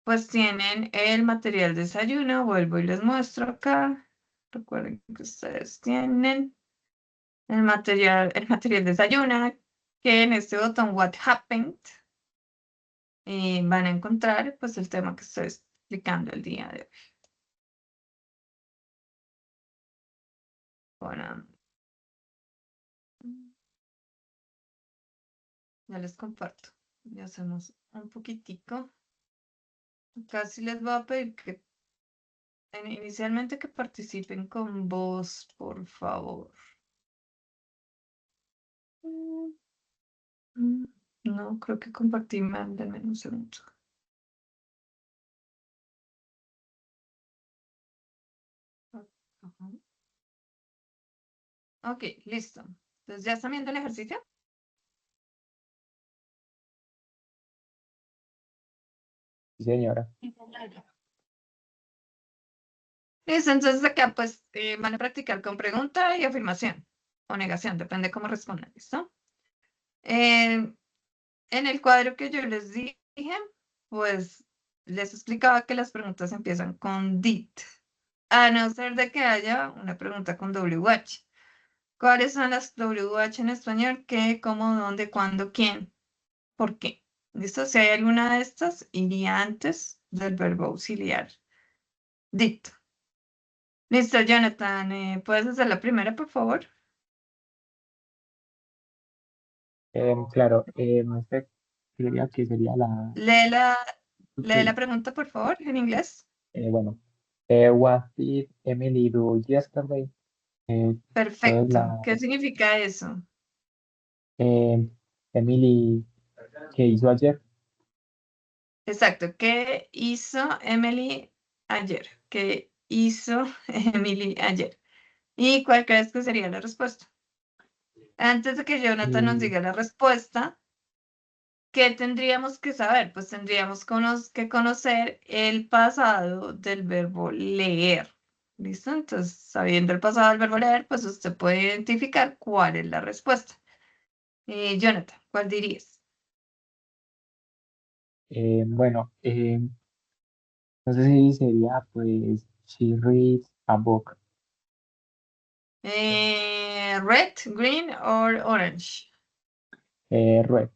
pues tienen el material de desayuno. Vuelvo y les muestro acá. Recuerden que ustedes tienen el material de desayuno, que en este botón What Happened van a encontrar pues el tema que estoy explicando el día de hoy. Bueno, ya les comparto. Ya hacemos un poquitico. Acá sí les voy a pedir que inicialmente que participen con voz, por favor. No, creo que compartí mal. Denme un segundo. Ajá. Ok, listo. Entonces, ¿ya están viendo el ejercicio? Sí, señora. Listo, entonces acá pues van a practicar con pregunta y afirmación o negación, depende cómo respondan, ¿listo? En el cuadro que yo les dije, pues les explicaba que las preguntas empiezan con did, a no ser de que haya una pregunta con WH. ¿Cuáles son las WH en español? ¿Qué, cómo, dónde, cuándo, quién? ¿Por qué? ¿Listo? Si hay alguna de estas, iría antes del verbo auxiliar did. Listo, Jonathan, ¿puedes hacer la primera, por favor? Claro, este creería que sería la, Lee la, lee la sí, pregunta, por favor, en inglés. bueno, what did Emily do yesterday? Entonces Perfecto. la ¿Qué significa eso? eh, Emily, ¿qué hizo ayer? Exacto. ¿Qué hizo Emily ayer? ¿Qué hizo Emily ayer? ¿Y cuál crees que sería la respuesta? Antes de que Jonathan nos Mm, diga la respuesta, ¿qué tendríamos que saber? Pues tendríamos que conocer el pasado del verbo leer. ¿Listo? Entonces, sabiendo el pasado del verbo leer, pues usted puede identificar cuál es la respuesta. Jonathan, ¿cuál dirías? bueno, no sé si sería pues she reads a book. Red, green or orange? Red.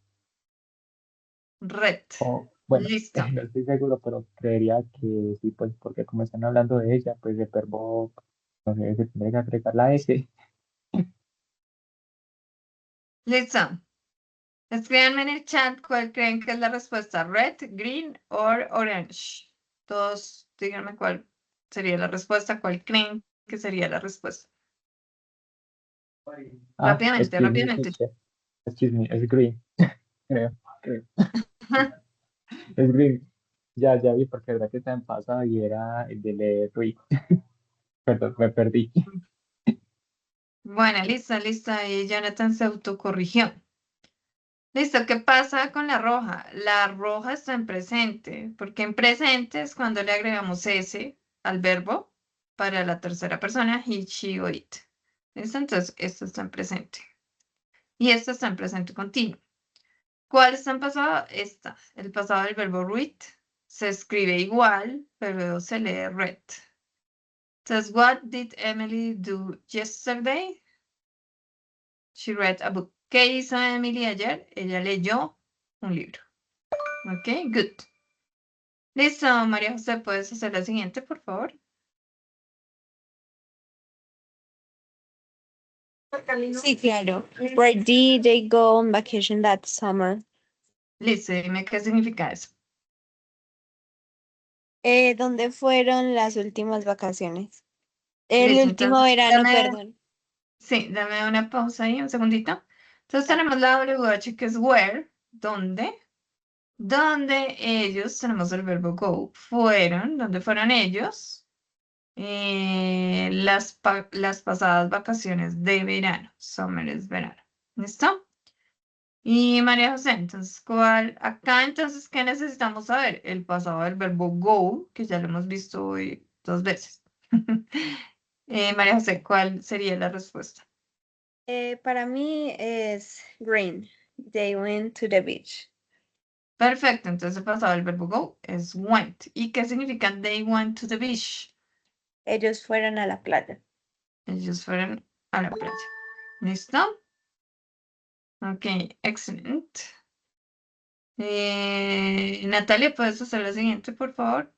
Red. O bueno, Listo. no estoy seguro, pero creería que sí, pues porque como están hablando de ella, pues de verbo, no sé, se tendría que agregar la S. Listo. Escríbanme en el chat cuál creen que es la respuesta. Red, green or orange. Todos díganme cuál sería la respuesta, cuál creen que sería la respuesta. Ah, Rápidamente, excuse me, rápidamente. teacher. Excuse me, es green, creo. Es green. Ya vi porque verdad que está en pasado y era el de leer read. Perdón, me perdí. Bueno, listo, listo. Y Jonathan se autocorrigió. Listo, ¿qué pasa con la roja? La roja está en presente, porque en presente es cuando le agregamos S al verbo para la tercera persona, he, she o it. ¿Listo? Entonces, esto está en presente. Y esto está en presente continuo. ¿Cuál está en pasado? Esta. El pasado del verbo read se escribe igual, pero se lee read. Entonces, what did Emily do yesterday? She read a book. ¿Qué hizo Emily ayer? Ella leyó un libro. Ok, good. Listo, María José, ¿puedes hacer la siguiente, por favor? Sí, claro. Where did they go on vacation that summer? Listo, dime qué significa eso. ¿Dónde fueron las últimas vacaciones? El Listo, último entonces, verano, perdón. sí, dame una pausa ahí, un segundito. Entonces tenemos la WH que es where, ¿dónde? Donde ellos, tenemos el verbo go, fueron, ¿dónde fueron ellos? Las pasadas vacaciones de verano, summer es verano. ¿Listo? Y María José, entonces, acá entonces, ¿qué necesitamos saber? El pasado del verbo go, que ya lo hemos visto hoy 2 veces. María José, ¿cuál sería la respuesta? Para mí es green. They went to the beach. Perfecto, entonces el pasado del verbo go es went. ¿Y qué significa they went to the beach? Ellos fueron a la playa. Ellos fueron a la playa. ¿Listo? Ok, excelente. Natalia, ¿puedes hacer lo siguiente, por favor?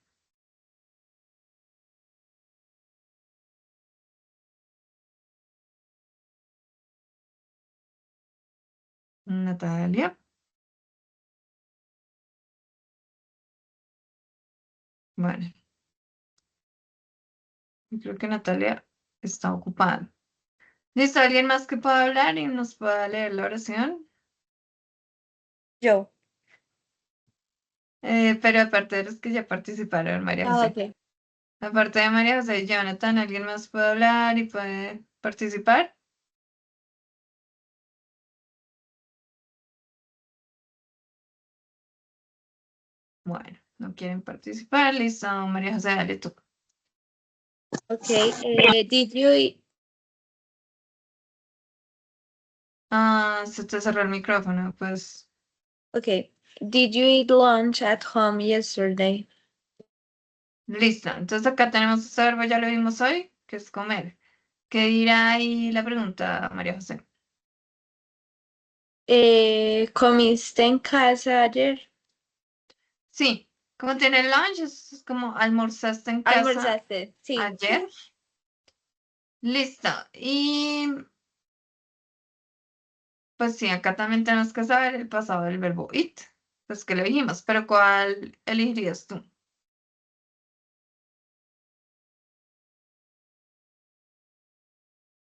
Natalia. Bueno, yo creo que Natalia está ocupada. ¿Listo? ¿Alguien más que pueda hablar y nos pueda leer la oración? Yo. Pero aparte de los que ya participaron, María Ah, José. ok. Aparte de María José y Jonathan, ¿alguien más puede hablar y puede participar? Bueno, no quieren participar. Listo, María José, dale tú. Ok. Did you eat? Ah, se te cerró el micrófono, pues. Okay. Did you eat lunch at home yesterday? Listo. Entonces acá tenemos este verbo, ya lo vimos hoy, que es comer. ¿Qué dirá ahí la pregunta, María José? ¿Comiste en casa ayer? Sí, como tiene lunch, es como almorzaste en casa ¿Almorzaste? Sí. ayer. Listo. Y pues sí, acá también tenemos que saber el pasado del verbo eat. Pues que lo dijimos, pero ¿cuál elegirías tú?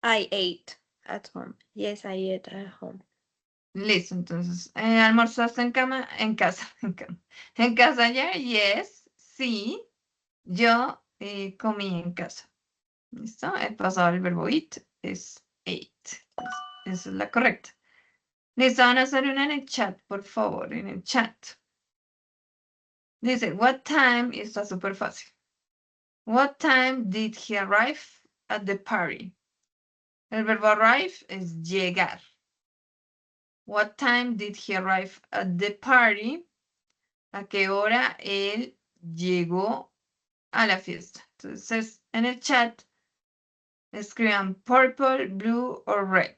I ate at home. Yes, I ate at home. Listo, entonces, ¿almorzaste en cama? En casa, en cama. ¿En casa ayer? Yes, sí, yo comí en casa. ¿Listo? El pasado del verbo eat es ate. Entonces, esa es la correcta. Listo, van a hacer una en el chat, por favor, en el chat. Dice, what time? Y está súper fácil. What time did he arrive at the party? El verbo arrive es llegar. What time did he arrive at the party? ¿A qué hora él llegó a la fiesta? Entonces, en el chat, escriban purple, blue o red.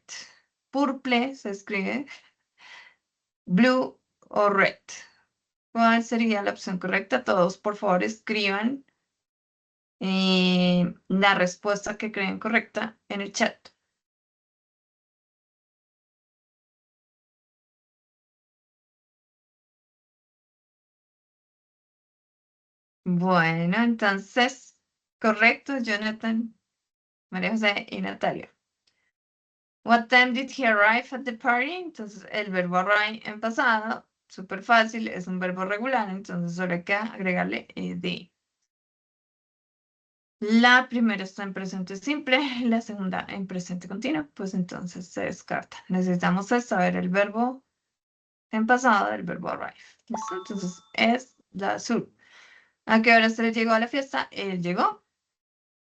Purple se escribe, blue o red. ¿Cuál sería la opción correcta? Todos, por favor, escriban la respuesta que creen correcta en el chat. Bueno, entonces, correcto, Jonathan, María José y Natalia. What time did he arrive at the party? Entonces, el verbo arrive en pasado, súper fácil, es un verbo regular, entonces solo hay que agregarle ed. La primera está en presente simple, la segunda en presente continuo, pues entonces se descarta. Necesitamos saber el verbo en pasado del verbo arrive. ¿Listo? Entonces, es la azul. ¿A qué hora se llegó a la fiesta? Él llegó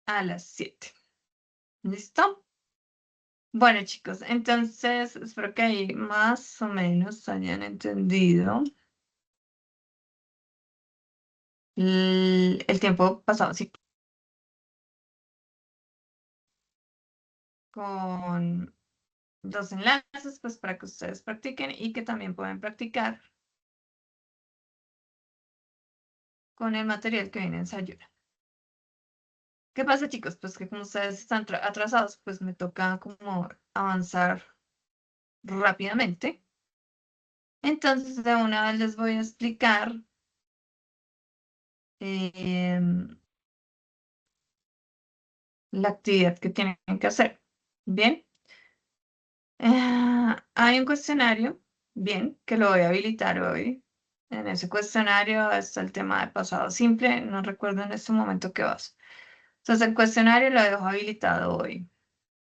a las 7. ¿Listo? Bueno, chicos, entonces espero que ahí más o menos hayan entendido el tiempo pasado, sí, con los enlaces, pues para que ustedes practiquen y que también pueden practicar con el material que viene en Sayura. ¿Qué pasa, chicos? Pues que como ustedes están atrasados, pues me toca como avanzar rápidamente. Entonces, de una vez les voy a explicar la actividad que tienen que hacer. Bien. Hay un cuestionario, bien, que lo voy a habilitar hoy. En ese cuestionario está el tema de pasado simple, no recuerdo en este momento qué vas. Entonces el cuestionario lo dejo habilitado hoy.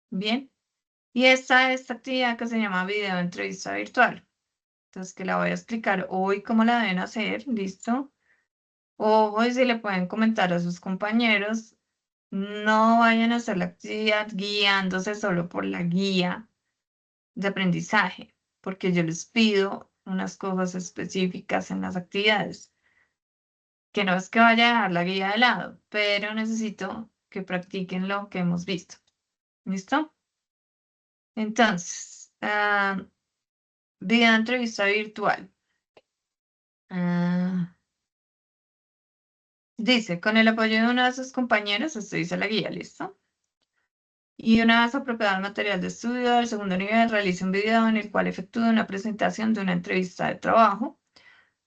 Bien. Y esta actividad que se llama video entrevista virtual. Entonces que la voy a explicar hoy cómo la deben hacer, ¿listo? Ojo, y si le pueden comentar a sus compañeros, no vayan a hacer la actividad guiándose solo por la guía de aprendizaje, porque yo les pido unas cosas específicas en las actividades. Que no es que vaya a dejar la guía de lado, pero necesito que practiquen lo que hemos visto. ¿Listo? Entonces, video entrevista virtual. Dice, con el apoyo de una de sus compañeras, esto dice la guía, ¿listo? Y una vez apropiado el material de estudio del segundo nivel, realice un video en el cual efectúe una presentación de una entrevista de trabajo,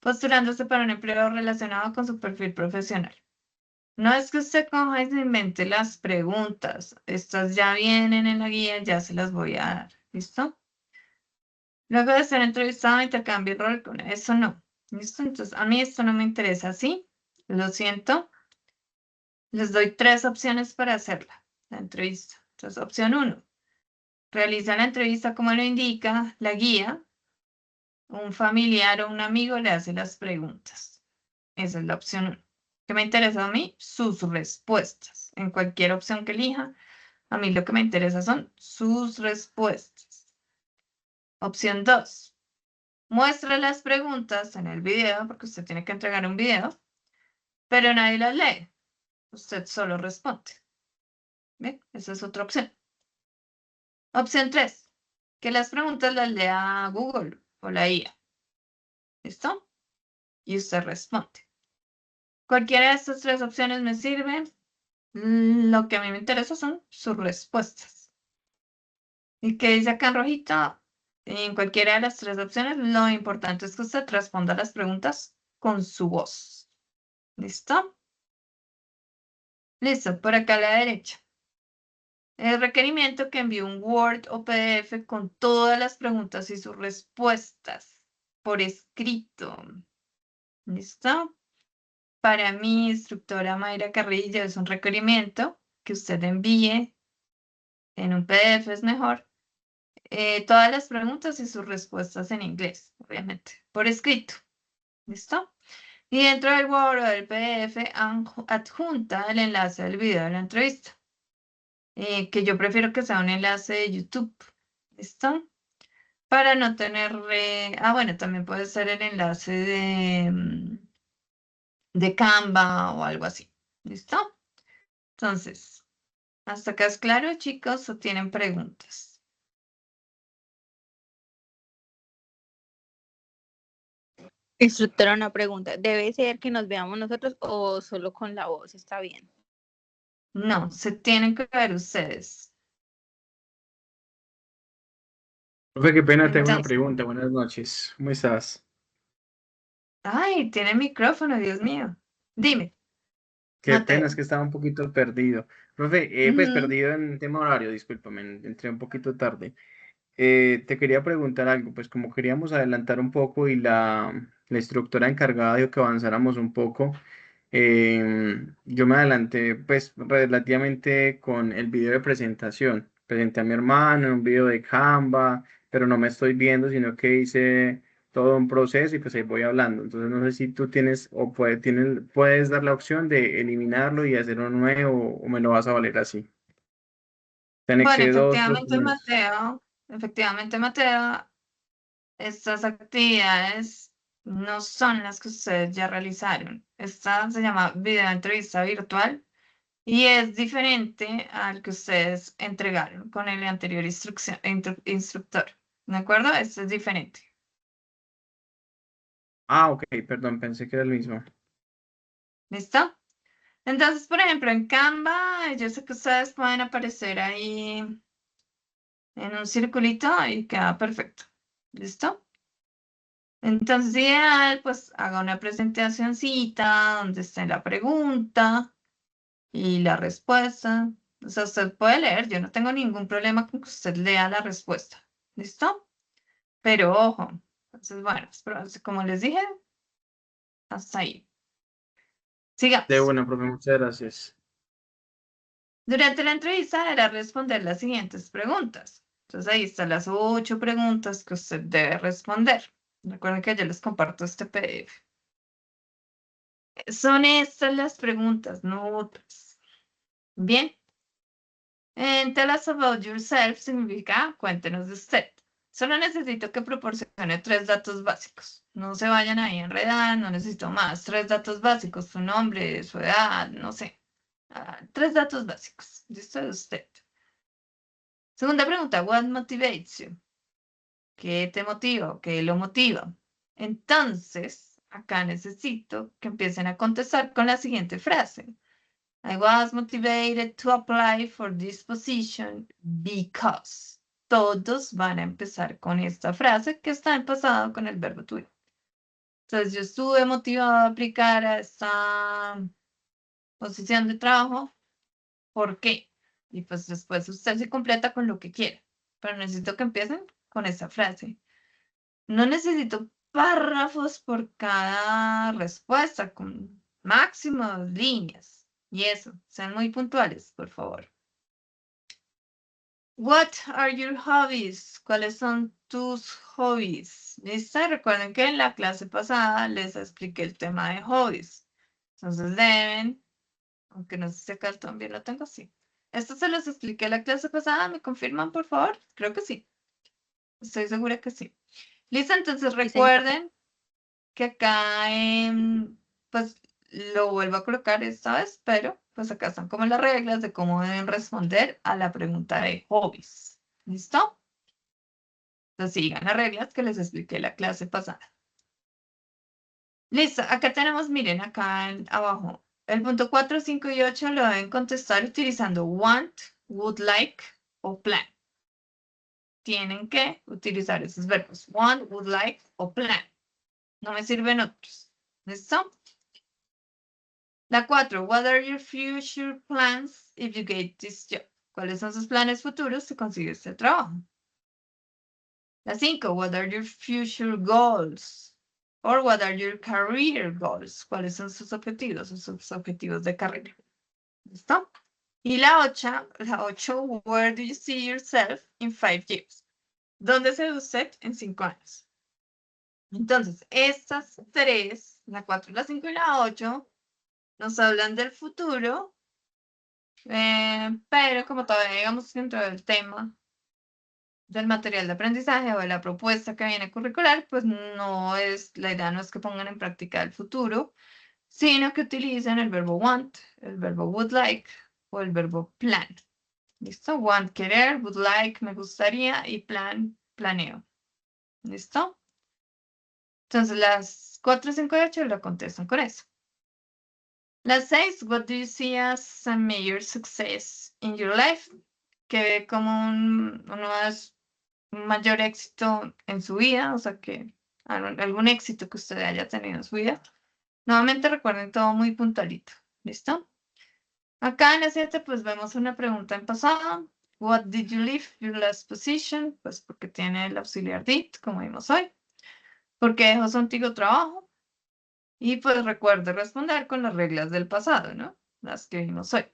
postulándose para un empleo relacionado con su perfil profesional. No es que usted coja y se invente las preguntas. Estas ya vienen en la guía, ya se las voy a dar. ¿Listo? Luego de ser entrevistado, intercambie rol con eso no. ¿Listo? Entonces, a mí esto no me interesa, ¿sí? Lo siento. Les doy 3 opciones para hacerla, la entrevista. Entonces, opción 1. Realiza la entrevista como lo indica la guía. Un familiar o un amigo le hace las preguntas. Esa es la opción 1. ¿Qué me interesa a mí? Sus respuestas. En cualquier opción que elija, a mí lo que me interesa son sus respuestas. Opción 2. Muestra las preguntas en el video, porque usted tiene que entregar un video, pero nadie las lee. Usted solo responde. ¿Bien? Esa es otra opción. Opción 3. Que las preguntas las lea Google o la IA. ¿Listo? Y usted responde. Cualquiera de estas 3 opciones me sirve. Lo que a mí me interesa son sus respuestas. Y que dice acá en rojito, en cualquiera de las 3 opciones, lo importante es que usted responda las preguntas con su voz. ¿Listo? Listo, por acá a la derecha. El requerimiento que envíe un Word o PDF con todas las preguntas y sus respuestas por escrito. ¿Listo? Para mi instructora Mayra Carrillo es un requerimiento que usted envíe en un PDF, es mejor. Todas las preguntas y sus respuestas en inglés, obviamente, por escrito. ¿Listo? Y dentro del Word o del PDF adjunta el enlace del video de la entrevista, que yo prefiero que sea un enlace de YouTube. ¿Listo? Para no tener... bueno, también puede ser el enlace de Canva o algo así. ¿Listo? Entonces, ¿hasta acá es claro, chicos, o tienen preguntas? Instructora, una pregunta. ¿Debe ser que nos veamos nosotros o solo con la voz? Está bien. No, se tienen que ver ustedes. Profe, qué pena, tengo una Entonces, pregunta. Buenas noches. ¿Cómo estás? ay, tiene micrófono, Dios mío. Dime, Qué pena, es Mateo. que estaba un poquito perdido. Profe, pues Ujú. perdido en tema horario, discúlpame, entré un poquito tarde. Te quería preguntar algo, pues como queríamos adelantar un poco y la instructora encargada dijo que avanzáramos un poco, yo me adelanté pues relativamente con el video de presentación. Presenté a mi hermano en un video de Canva, pero no me estoy viendo, sino que hice todo un proceso y pues ahí voy hablando. Entonces no sé si tú tienes o puedes dar la opción de eliminarlo y hacer uno nuevo o me lo vas a valer así. Te Bueno, anexé dos documentos. efectivamente, Mateo, estas actividades no son las que ustedes ya realizaron. Esta se llama video entrevista virtual y es diferente al que ustedes entregaron con el anterior instructor. ¿De acuerdo? Este es diferente. Ah, ok, perdón, pensé que era el mismo. ¿Listo? Entonces, por ejemplo, en Canva, yo sé que ustedes pueden aparecer ahí en un circulito y queda perfecto. ¿Listo? Entonces, ideal, pues haga una presentacioncita donde esté la pregunta y la respuesta. O sea, usted puede leer, yo no tengo ningún problema con que usted lea la respuesta. ¿Listo? Pero ojo, entonces, bueno, como les dije, hasta ahí. De Sigamos. buena, profe, muchas gracias. Durante la entrevista deberá responder las siguientes preguntas. Entonces ahí están las 8 preguntas que usted debe responder. Recuerden que yo les comparto este PDF. Son estas las preguntas, no otras. Bien. Tell us about yourself significa cuéntenos de usted. Solo necesito que proporcione 3 datos básicos. No se vayan ahí a enredar, no necesito más. 3 datos básicos, su nombre, su edad, no sé. 3 datos básicos. Listo de usted. Segunda pregunta, what motivates you? ¿Qué te motiva? ¿Qué lo motiva? Entonces, acá necesito que empiecen a contestar con la siguiente frase. I was motivated to apply for this position because. Todos van a empezar con esta frase que está en pasado con el verbo to be. Entonces, yo estuve motivado a aplicar a esta posición de trabajo. ¿Por qué? Y pues después usted se completa con lo que quiera. Pero necesito que empiecen con esa frase. No necesito párrafos por cada respuesta, con máximo 2 líneas. Y eso, sean muy puntuales, por favor. What are your hobbies? ¿Cuáles son tus hobbies? ¿Listo? Recuerden que en la clase pasada les expliqué el tema de hobbies. Entonces deben, aunque no sé si acá también lo tengo, sí. Esto se los expliqué en la clase pasada, ¿me confirman, por favor? Creo que sí. Estoy segura que sí. Listo, entonces recuerden que acá, pues lo vuelvo a colocar esta vez, pero pues acá están como las reglas de cómo deben responder a la pregunta de hobbies. ¿Listo? Entonces sigan las reglas que les expliqué la clase pasada. Listo, acá tenemos, miren, acá abajo, el punto 4, 5 y 8 lo deben contestar utilizando want, would like o plan. Tienen que utilizar esos verbos, want, would like o plan. No me sirven otros. ¿Listo? La 4, what are your future plans if you get this job? ¿Cuáles son sus planes futuros si consigues este trabajo? La 5, what are your future goals? Or what are your career goals? ¿Cuáles son sus objetivos de carrera? ¿Listo? Y la 8, where do you see yourself in 5 years? ¿Dónde se ve usted en 5 años? Entonces, estas 3, la 4, la 5 y la 8, nos hablan del futuro, pero como todavía digamos dentro del tema del material de aprendizaje o de la propuesta que viene curricular, pues no es, la idea no es que pongan en práctica el futuro, sino que utilicen el verbo want, el verbo would like o el verbo plan. ¿Listo? Want, querer, would like, me gustaría y plan, planeo. ¿Listo? Entonces las 4, 5 y 8 lo contestan con eso. Las 6, what do you see as a major success in your life? Que ve como un mayor éxito en su vida, o sea que algún éxito que usted haya tenido en su vida. Nuevamente recuerden todo muy puntualito. ¿Listo? Acá en la 7 pues vemos una pregunta en pasado. What did you leave your last position? Pues porque tiene el auxiliar did, como vimos hoy. Porque dejó su antiguo trabajo. Y pues recuerde responder con las reglas del pasado, ¿no? Las que vimos hoy.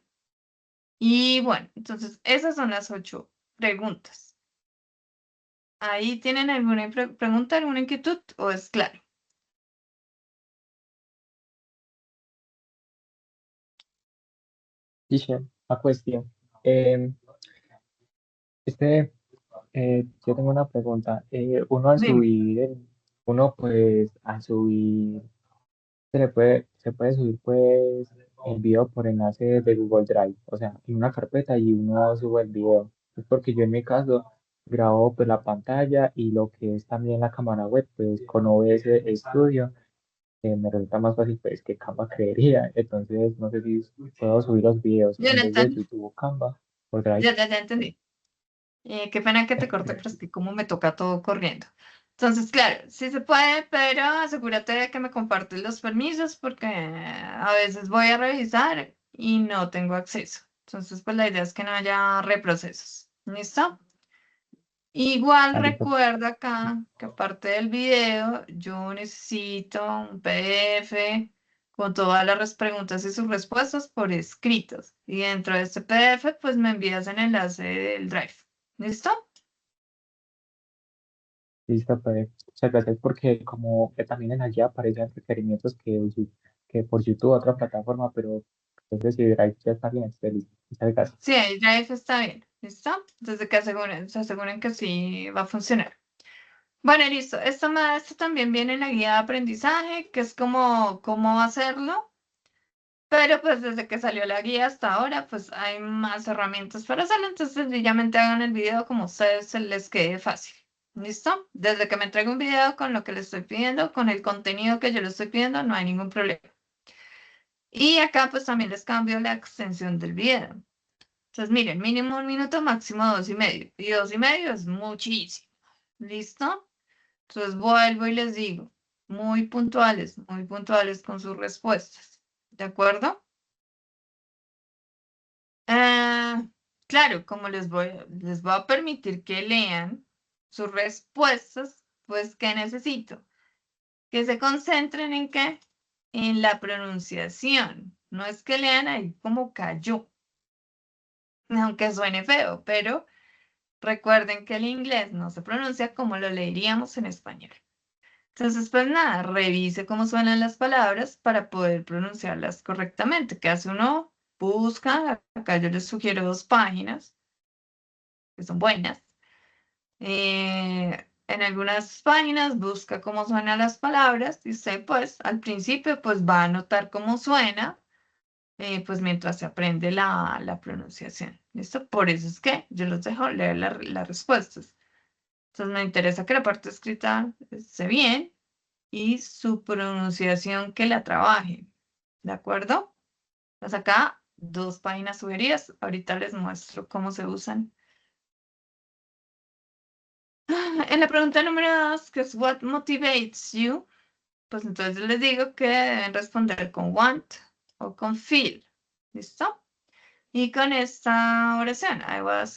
Y bueno, entonces esas son las 8 preguntas. ¿Ahí tienen alguna pregunta, alguna inquietud o es claro? Dice, a cuestión. Yo tengo una pregunta. Dime. Uno pues al subir, se puede subir pues el video por enlace de Google Drive, o sea, en una carpeta y uno sube el video. Es porque yo en mi caso grabo pues la pantalla y lo que es también la cámara web, pues con OBS Studio, me resulta más fácil pues que Canva creería. Entonces no sé si puedo subir los videos en vez de Jonathan, YouTube o Canva por Drive. ya entendí. Qué pena que te corte, pero es que como me toca todo corriendo. Entonces, claro, sí se puede, pero asegúrate de que me compartes los permisos porque a veces voy a revisar y no tengo acceso. Entonces, pues la idea es que no haya reprocesos. ¿Listo? Igual Ah, listo. recuerda acá que aparte del video, yo necesito un PDF con todas las preguntas y sus respuestas por escritos. Y dentro de este PDF, pues me envías el enlace del Drive. ¿Listo? Listo, pues muchas gracias porque como que también en allí aparecen requerimientos que por YouTube, otra plataforma, pero entonces si Drive ya está bien, entonces listo. Muchas gracias. Sí, el Drive está bien. ¿Listo? Desde que se aseguren que sí va a funcionar. Bueno, listo. Esto también viene en la guía de aprendizaje, que es como cómo hacerlo. Pero pues desde que salió la guía hasta ahora, pues hay más herramientas para hacerlo. Entonces sencillamente hagan el video como a ustedes se les quede fácil. ¿Listo? Desde que me entregue un video con lo que le estoy pidiendo, con el contenido que yo le estoy pidiendo, no hay ningún problema. Y acá pues también les cambio la extensión del video. Entonces miren, mínimo 1 minuto, máximo 2 y medio. Y 2 y medio es muchísimo. ¿Listo? Entonces vuelvo y les digo, muy puntuales con sus respuestas. ¿De acuerdo? Ah, claro, como les voy a permitir que lean sus respuestas, pues ¿qué necesito? Que se concentren en qué? En la pronunciación. No es que lean ahí como cayó, aunque suene feo, pero recuerden que el inglés no se pronuncia como lo leeríamos en español. Entonces, pues nada, revise cómo suenan las palabras para poder pronunciarlas correctamente. ¿Qué hace uno? Busca, acá yo les sugiero 2 páginas que son buenas. En algunas páginas busca cómo suenan las palabras y usted pues al principio pues va a notar cómo suena pues mientras se aprende la pronunciación. ¿Listo? Por eso es que yo los dejo leer las respuestas. Entonces me interesa que la parte escrita esté bien y su pronunciación que la trabaje. ¿De acuerdo? Pues acá 2 páginas sugeridas. Ahorita les muestro cómo se usan. En la pregunta número 2, que es What motivates you? Pues entonces les digo que deben responder con want o con feel. ¿Listo? Y con esta oración,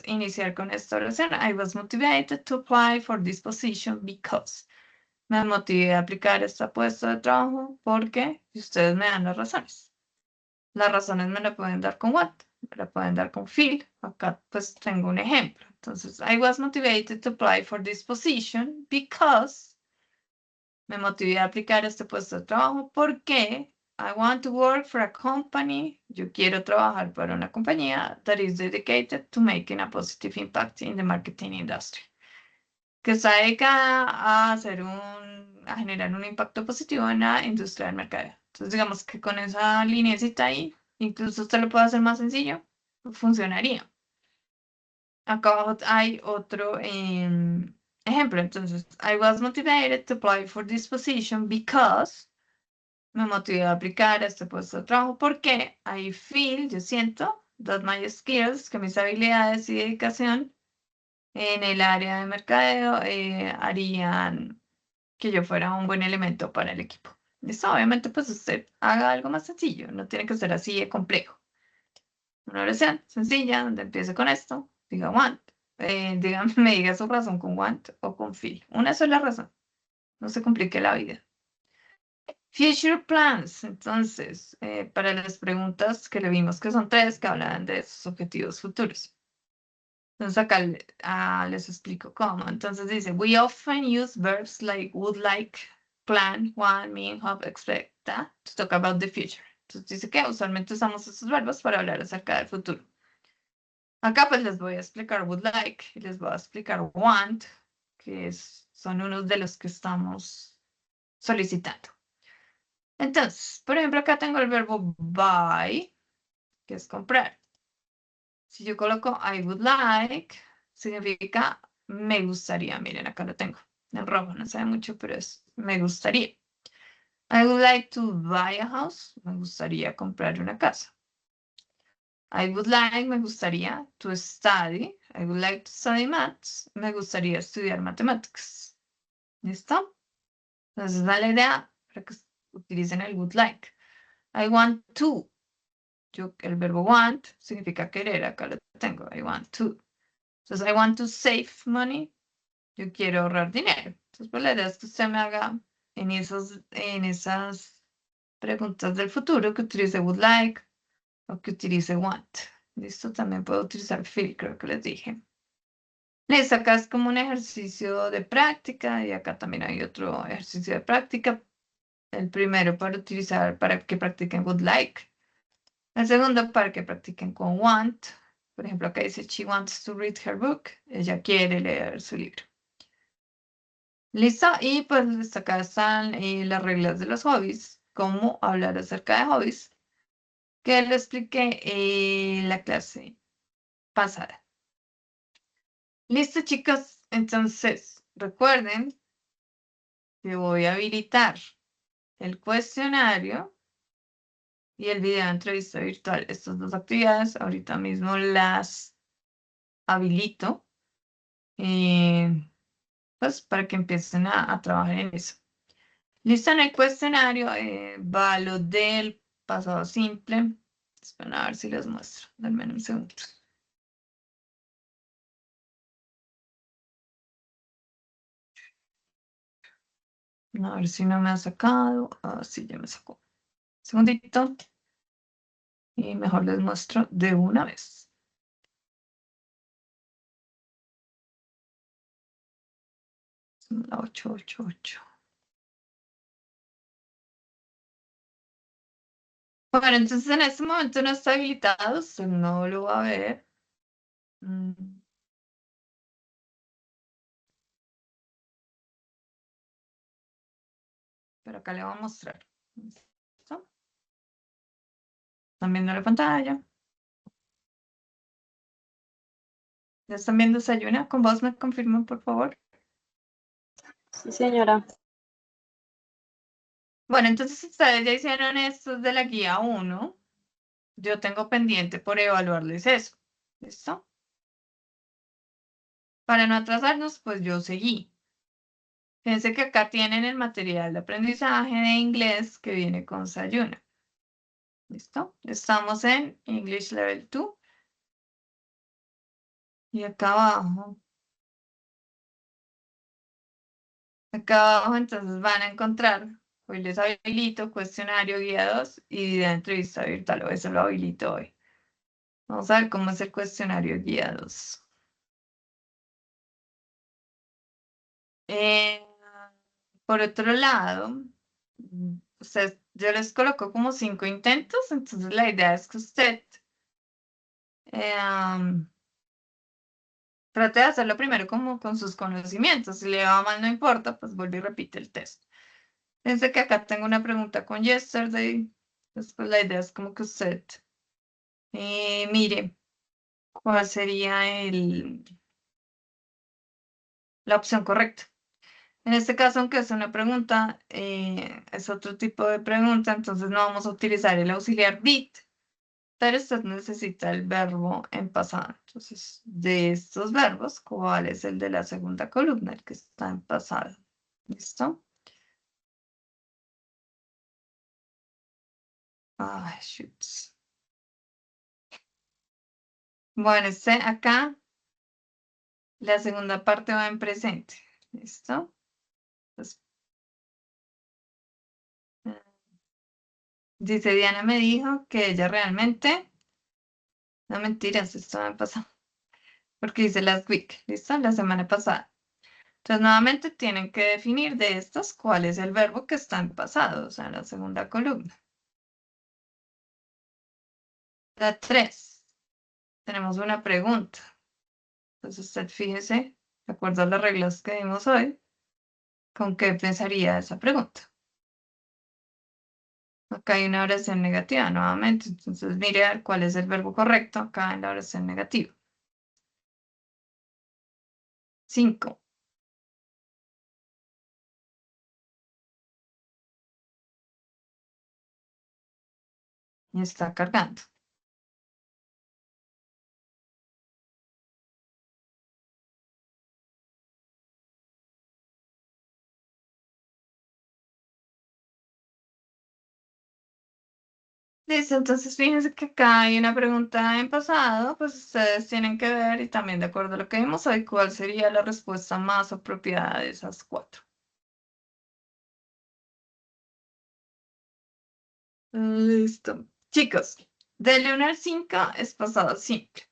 iniciar con esta oración. I was motivated to apply for this position because. Me motivé a aplicar esta puesto de trabajo porque y ustedes me dan las razones. Las razones me la pueden dar con what, me la pueden dar con feel. Acá pues tengo un ejemplo. Entonces, I was motivated to apply for this position because me motivé a aplicar este puesto de trabajo porque I want to work for a company. Yo quiero trabajar para una compañía that is dedicated to making a positive impact in the marketing industry. Que está dedicada a generar un impacto positivo en la industria del mercadeo. Entonces, digamos que con esa lineecita ahí, incluso usted lo puede hacer más sencillo, funcionaría. Acá abajo hay otro ejemplo. Entonces, I was motivated to apply for this position because me motivé a aplicar a este puesto de trabajo porque I feel, yo siento, that my skills, que mis habilidades y dedicación en el área de mercadeo harían que yo fuera un buen elemento para el equipo. Eso obviamente pues usted haga algo más sencillo, no tiene que ser así de complejo. Una oración sencilla donde empiece con esto, diga want, me diga su razón con want o con feel. Una sola razón, no se complique la vida. Future plans, entonces, para las preguntas que le vimos que son 3 que hablan de sus objetivos futuros. Entonces acá les explico cómo. Entonces dice, we often use verbs like would like, plan, want, mean, hope, expect, that, to talk about the future. Entonces dice que usualmente usamos estos verbos para hablar acerca del futuro. Acá pues les voy a explicar would like y les voy a explicar want, que son unos de los que estamos solicitando. Entonces, por ejemplo, acá tengo el verbo buy, que es comprar. Si yo coloco I would like, significa me gustaría. Miren, acá lo tengo en rojo, no se ve mucho, pero es me gustaría. I would like to buy a house. Me gustaría comprar una casa. I would like, me gustaría to study. I would like to study maths. Me gustaría estudiar matemáticas. ¿Listo? Entonces, da la idea para que utilicen el would like. I want to. El verbo want significa querer. Acá lo tengo. I want to. Entonces, I want to save money. Yo quiero ahorrar dinero. Entonces, pues la idea es que usted me haga en esas preguntas del futuro que utilice would like o que utilice want. Listo, también puedo utilizar feel, creo que les dije. Listo, acá es como un ejercicio de práctica y acá también hay otro ejercicio de práctica. El primero para que practiquen would like. El segundo para que practiquen con want. Por ejemplo, acá dice she wants to read her book. Ella quiere leer su libro. ¿Listo? Y pues acá están las reglas de los hobbies, cómo hablar acerca de hobbies, que lo expliqué en la clase pasada. ¿Listo, chicos? Entonces, recuerden que voy a habilitar el cuestionario y el video de entrevista virtual. Estas dos actividades ahorita mismo las habilito, pues para que empiecen a trabajar en eso. Listo, en el cuestionario va lo del pasado simple. Esperen a ver si les muestro. Denme un segundo. A ver si no me ha sacado. Ah, sí, ya me sacó. Segundito. Y mejor les muestro de una vez. La 888. Bueno, entonces en este momento no está habilitado. Usted no lo va a ver. Mm, Pero acá le voy a mostrar. ¿Listo? ¿Están viendo la pantalla? ¿Ya están viendo Sayuna? ¿Con vos me confirman, por favor? Sí, señora. Bueno, entonces ustedes ya hicieron estos de la guía 1. Yo tengo pendiente por evaluarles eso. ¿Listo? Para no atrasarnos, pues yo seguí. Fíjense que acá tienen el material de aprendizaje de inglés que viene con Sayuna. ¿Listo? Estamos en English Level 2. Y acá abajo entonces van a encontrar, hoy les habilito cuestionario guía 2 y video de entrevista virtual, o eso lo habilito hoy. Vamos a ver cómo es el cuestionario guía 2. Eh, por otro lado, yo les coloco como 5 intentos, entonces la idea es que usted eh, am, trate de hacerlo primero como con sus conocimientos. Si le va mal, no importa, pues vuelve y repite el test. Fíjense que acá tengo una pregunta con yesterday. Pues la idea es como que usted mire cuál sería la opción correcta. En este caso, aunque es una pregunta, es otro tipo de pregunta, entonces no vamos a utilizar el auxiliar did, pero usted necesita el verbo en pasado. Entonces, de estos verbos, ¿cuál es el de la segunda columna, el que está en pasado? ¿Listo? Ay, shoots. Bueno, acá, la segunda parte va en presente. ¿Listo? Entonces, dice Diana me dijo que ella realmente, no mentiras, esto me pasó, porque dice last week, ¿listo? La semana pasada. Entonces, nuevamente tienen que definir de estos cuál es el verbo que está en pasado, o sea, en la segunda columna. La 3, tenemos una pregunta. Entonces, usted fíjese, de acuerdo a las reglas que vimos hoy, ¿con qué pensaría esa pregunta? Acá hay una oración negativa nuevamente, entonces mire a ver cuál es el verbo correcto acá en la oración negativa. 5. Y está cargando. Listo, entonces fíjense que acá hay una pregunta en pasado, pues ustedes tienen que ver y también de acuerdo a lo que vimos hoy, cuál sería la respuesta más apropiada de esas 4. Listo. Chicos, del 1 al 5 es pasado simple.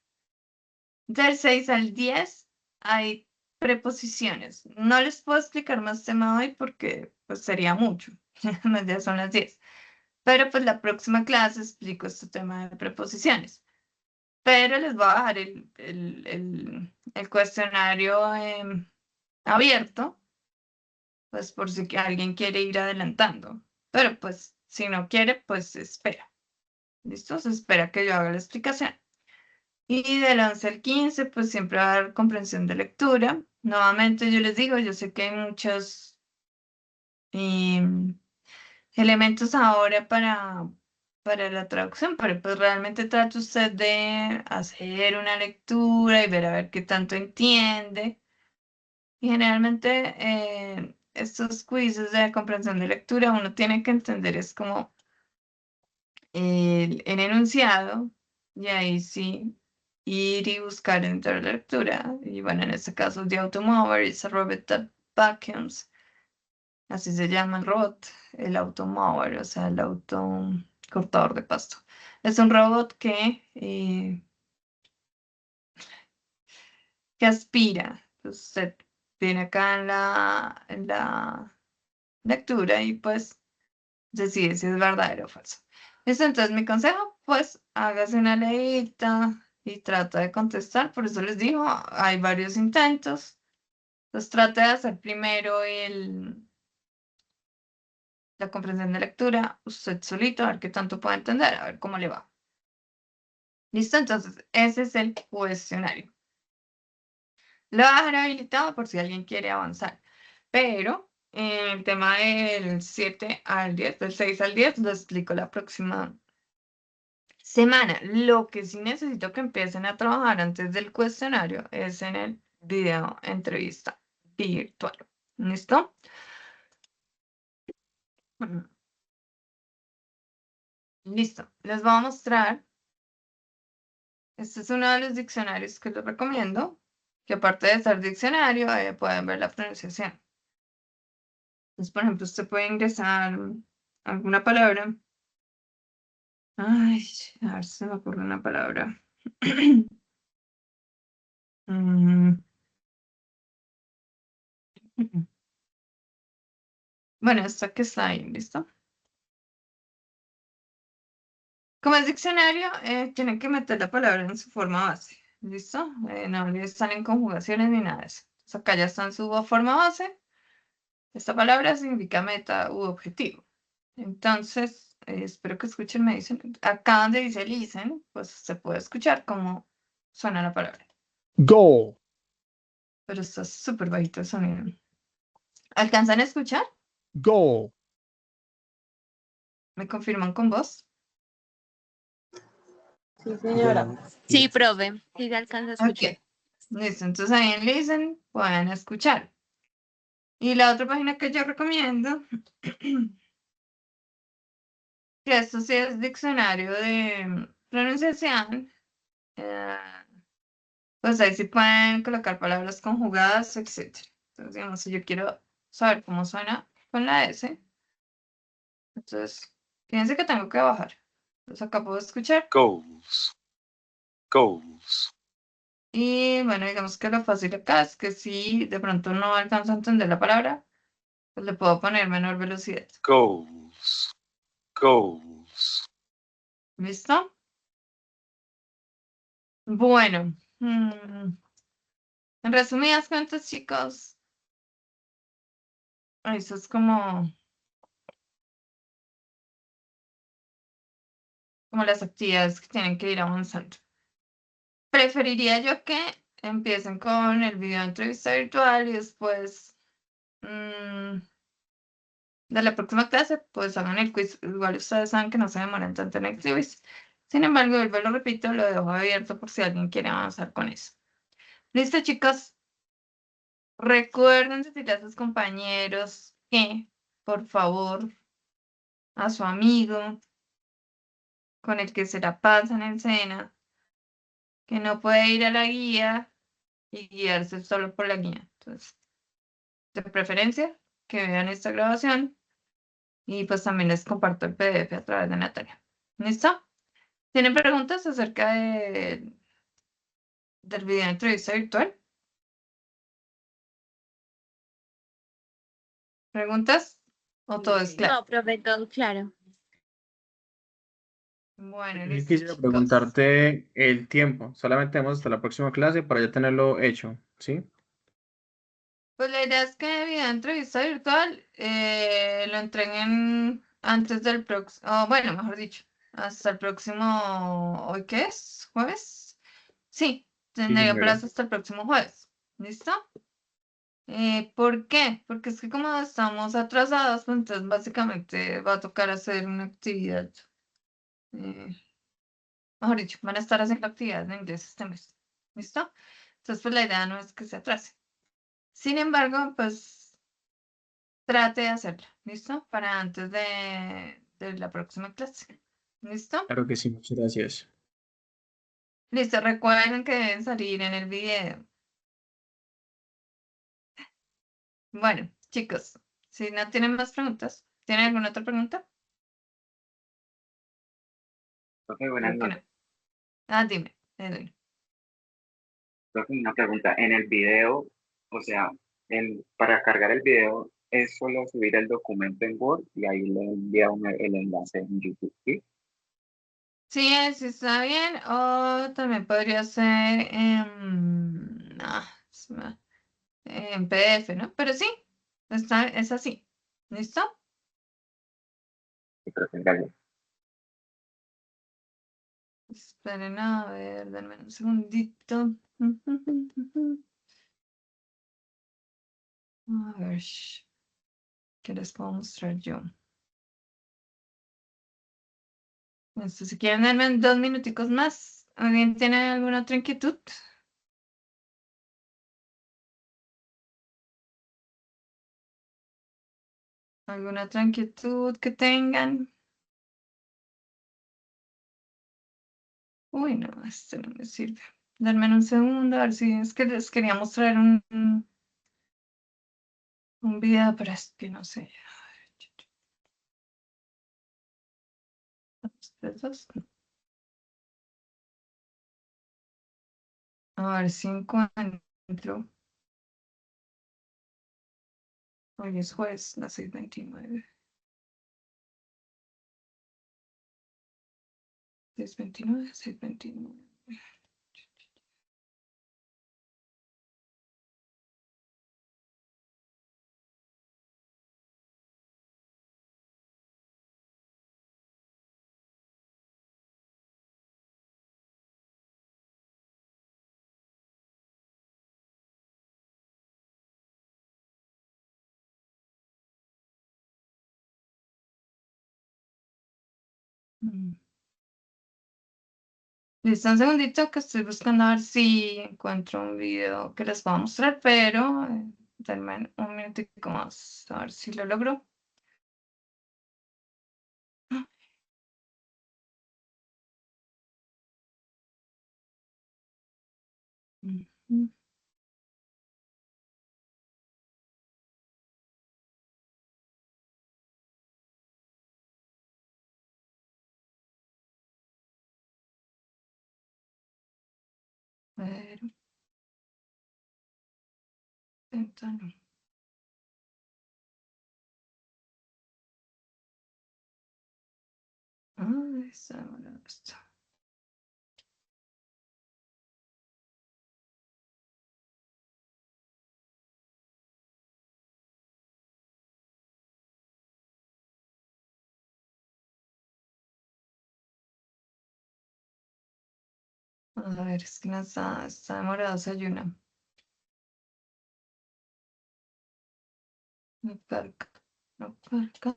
Del 6 al 10 hay preposiciones. No les puedo explicar más tema hoy porque pues sería mucho. Ya son las 10. Pero pues la próxima clase explico este tema de preposiciones. Pero les voy a dejar el cuestionario abierto pues por si alguien quiere ir adelantando. Pero pues si no quiere, pues espera. ¿Listo? Se espera que yo haga la explicación. Y del 11 al 15, pues siempre va a haber comprensión de lectura. Nuevamente yo les digo, yo sé que hay muchos elementos ahora para la traducción, pero pues realmente trata usted de hacer una lectura y ver a ver qué tanto entiende. Y generalmente estos quizzes de comprensión de lectura uno tiene que entender es como el enunciado y ahí sí ir y buscar dentro de la lectura. Y bueno, en este caso, The Automower is a robot that vacuums. Así se llama el robot, el automower, o sea, el auto cortador de pasto. Es un robot que aspira. Usted viene acá en la lectura y pues decide si es verdadero o falso. ¿Listo? Entonces mi consejo, pues hágase una leída y trata de contestar. Por eso les digo, hay varios intentos. Entonces trate de hacer primero la comprensión de lectura, usted solito, a ver qué tanto puede entender, a ver cómo le va. ¿Listo? Entonces ese es el cuestionario. Lo voy a dejar habilitado por si alguien quiere avanzar. Pero el tema del 7 al 10, del 6 al 10, lo explico la próxima semana. Lo que sí necesito que empiecen a trabajar antes del cuestionario es en el video entrevista virtual. ¿Listo? Listo. Les voy a mostrar. Este es uno de los diccionarios que les recomiendo. Que aparte de ser diccionario, pueden ver la pronunciación. Entonces, por ejemplo, usted puede ingresar alguna palabra. Ay, a ver si se me ocurre una palabra. Mm, Bueno, esta que está ahí, ¿listo? Como es diccionario, tienen que meter la palabra en su forma base, ¿listo? No están en conjugaciones ni nada de eso. Entonces, acá ya está en su forma base. Esta palabra significa meta u objetivo. Entonces, espero que escuchen, me dicen. Acá donde dice listen, pues se puede escuchar cómo suena la palabra. Goal. Pero está súper bajito el sonido. ¿Alcanzan a escuchar? Goal. ¿Me confirman con voz? Sí, señora. Sí, profe. Sí, se alcanza a escuchar. Ok. Listo, entonces ahí en listen pueden escuchar. Y la otra página que yo recomiendo, que esto sí es diccionario de pronunciación, eh, pues ahí sí pueden colocar palabras conjugadas, etc. Entonces, digamos, si yo quiero saber cómo suena con la S, entonces, fíjense que tengo que bajar. Entonces acá puedo escuchar. Goals. Goals. Y bueno, digamos que lo fácil acá es que si de pronto no alcanzo a entender la palabra, pues le puedo poner menor velocidad. Goals. Goals. ¿Listo? Bueno, en resumidas cuentas, chicos, eso es como las actividades que tienen que ir avanzando. Preferiría yo que empiecen con el video de entrevista virtual y después de la próxima clase, pues hagan el quiz. Igual ustedes saben que no se demoran tanto en el quiz. Sin embargo, vuelvo, lo repito, lo dejo abierto por si alguien quiere avanzar con eso. Listo, chicos. Recuerden decirle a sus compañeros que, por favor, a su amigo con el que se la pasan en cena, que no puede ir a la guía y guiarse solo por la guía. Entonces, de preferencia, que vean esta grabación y pues también les comparto el PDF a través de Natalia. ¿Listo? ¿Tienen preguntas acerca del video de entrevista virtual? ¿Preguntas? ¿O todo es claro? No, profe, todo claro. Bueno, Yo sí listo, quisiera chicos. preguntarte el tiempo. Solamente tenemos hasta la próxima clase para ya tenerlo hecho, ¿sí? Pues la idea es que vida entrevista virtual lo entreguen antes del próximo, bueno, mejor dicho, hasta el próximo, ¿hoy qué es? ¿Jueves? Sí, Sí, tendría señora. plazo hasta el próximo jueves. ¿Listo? ¿Por qué? Porque es que como estamos atrasados, pues entonces básicamente va a tocar hacer una actividad. eh, Mejor dicho, van a estar haciendo actividades de inglés este mes. ¿Listo? Entonces, pues la idea no es que se atrase. Sin embargo, pues trate de hacerlo. ¿Listo? Para antes de la próxima clase. ¿Listo? Claro que sí, muchas gracias. Listo. Recuerden que deben salir en el video. Bueno, chicos, si no tienen más preguntas, ¿tienen alguna otra pregunta? Profe, buenas Creo que no. noches. Ah, dime, Edwin. Profe, una pregunta. En el video, o sea, para cargar el video, es solo subir el documento en Word y ahí le envía el enlace en YouTube, ¿sí? Sí, sí está bien. O también podría ser en PDF, ¿no? Pero sí, es así. ¿Listo? Sí, profe, gracias. Esperen a ver, denme un segundito. A ver, ¿qué les puedo mostrar yo? Si quieren darme 2 minuticos más. ¿Alguien tiene alguna otra inquietud? ¿Alguna otra inquietud que tengan? Uy, no, este no me sirve. Darme un segundo, a ver si es que les quería mostrar un video, pero es que no sé. Ustedes dos. A ver si encuentro. Hoy es jueves, las 6:29. 6:29, 6:29. Mm. Listo, un segundito que estoy buscando a ver si encuentro un video que les pueda mostrar, pero denme un minutico más, a ver si lo logro. Ujú. Pero, inténtalo. Ah, bueno, esto. A ver, es que no está demorado desayuno. No carga, no carga.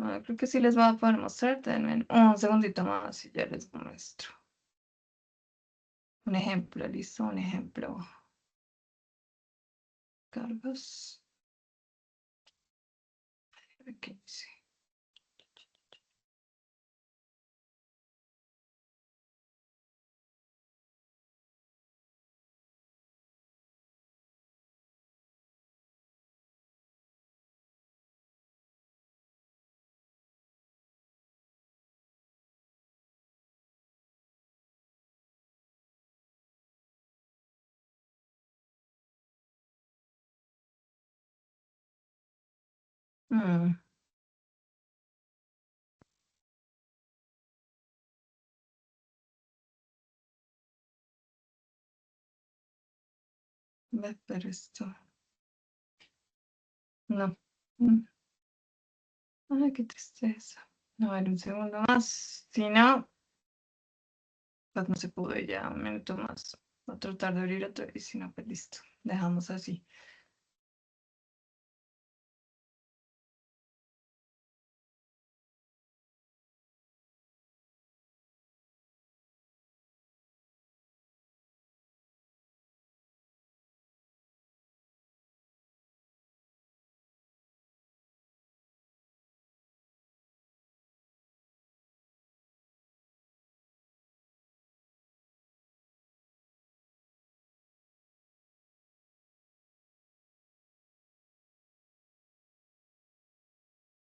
Ah, creo que sí les voy a poder mostrar. Denme un segundito más y ya les muestro. Un ejemplo, listo, un ejemplo. Cargos. A ver qué dice. Mm. Ve, pero esto. No. Mm. Ay, qué tristeza. A ver, un segundo más. Si no, pues no se pudo ya. Un minuto más. Voy a tratar de abrir otra vez. Si no, pues listo. Dejamos así.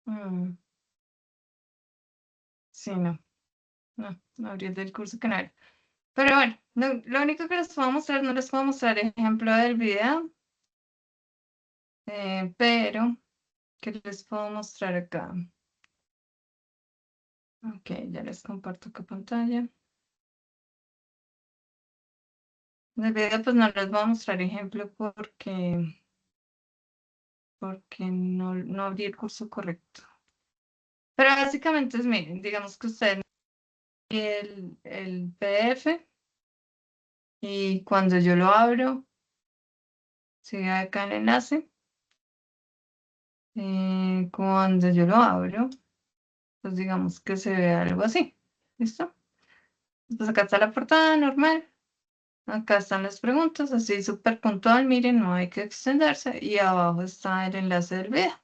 Mm. Sí, no. No abrí el del curso que no era. Pero bueno, lo único que les puedo mostrar, no les puedo mostrar ejemplo del video. Pero, ¿qué les puedo mostrar acá? Ok, ya les comparto acá pantalla. Del video pues no les voy a mostrar ejemplo porque no abrí el curso correcto. Pero básicamente es, miren, digamos que ustedes el PDF y cuando yo lo abro, sigue acá el enlace. Cuando yo lo abro, pues digamos que se ve algo así. ¿Listo? Pues acá está la portada normal. Acá están las preguntas, así súper puntual. Miren, no hay que extenderse. Y abajo está el enlace del video.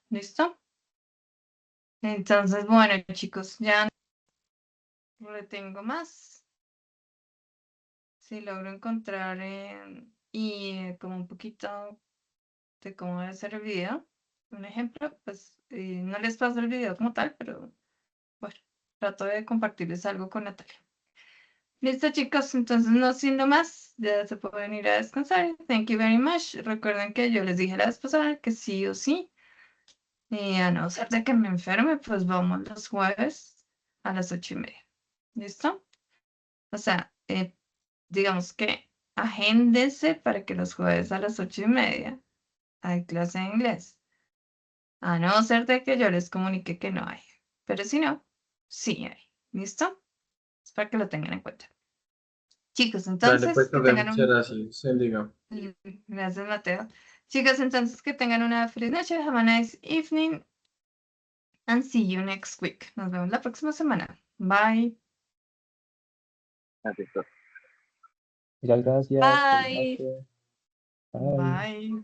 ¿Listo? Entonces, bueno, chicos, ya no retengo más. Si logro encontrar como un poquito de cómo debe ser el video. Un ejemplo, pues no les paso el video como tal, pero bueno, trato de compartirles algo con Natalia. Listo, chicos, entonces no siendo más, ya se pueden ir a descansar. Thank you very much. Recuerden que yo les dije la vez pasada que sí o sí, a no ser de que me enferme, pues vamos los jueves a las 8:30. ¿Listo? O sea, digamos que agéndese para que los jueves a las 8:30 hay clase de inglés. A no ser de que yo les comunique que no hay. Pero si no, sí hay. ¿Listo? Es para que lo tengan en cuenta. Chicos, Dale, entonces, pues, que profe, tengan muchas un... gracias. Se bendiga. Gracias, Mateo. Chicos, entonces, que tengan una feliz noche. Have a nice evening. And see you next week. Nos vemos la próxima semana. Bye. Así es. Muchas gracias. Feliz Bye. noche. Bye. Bye.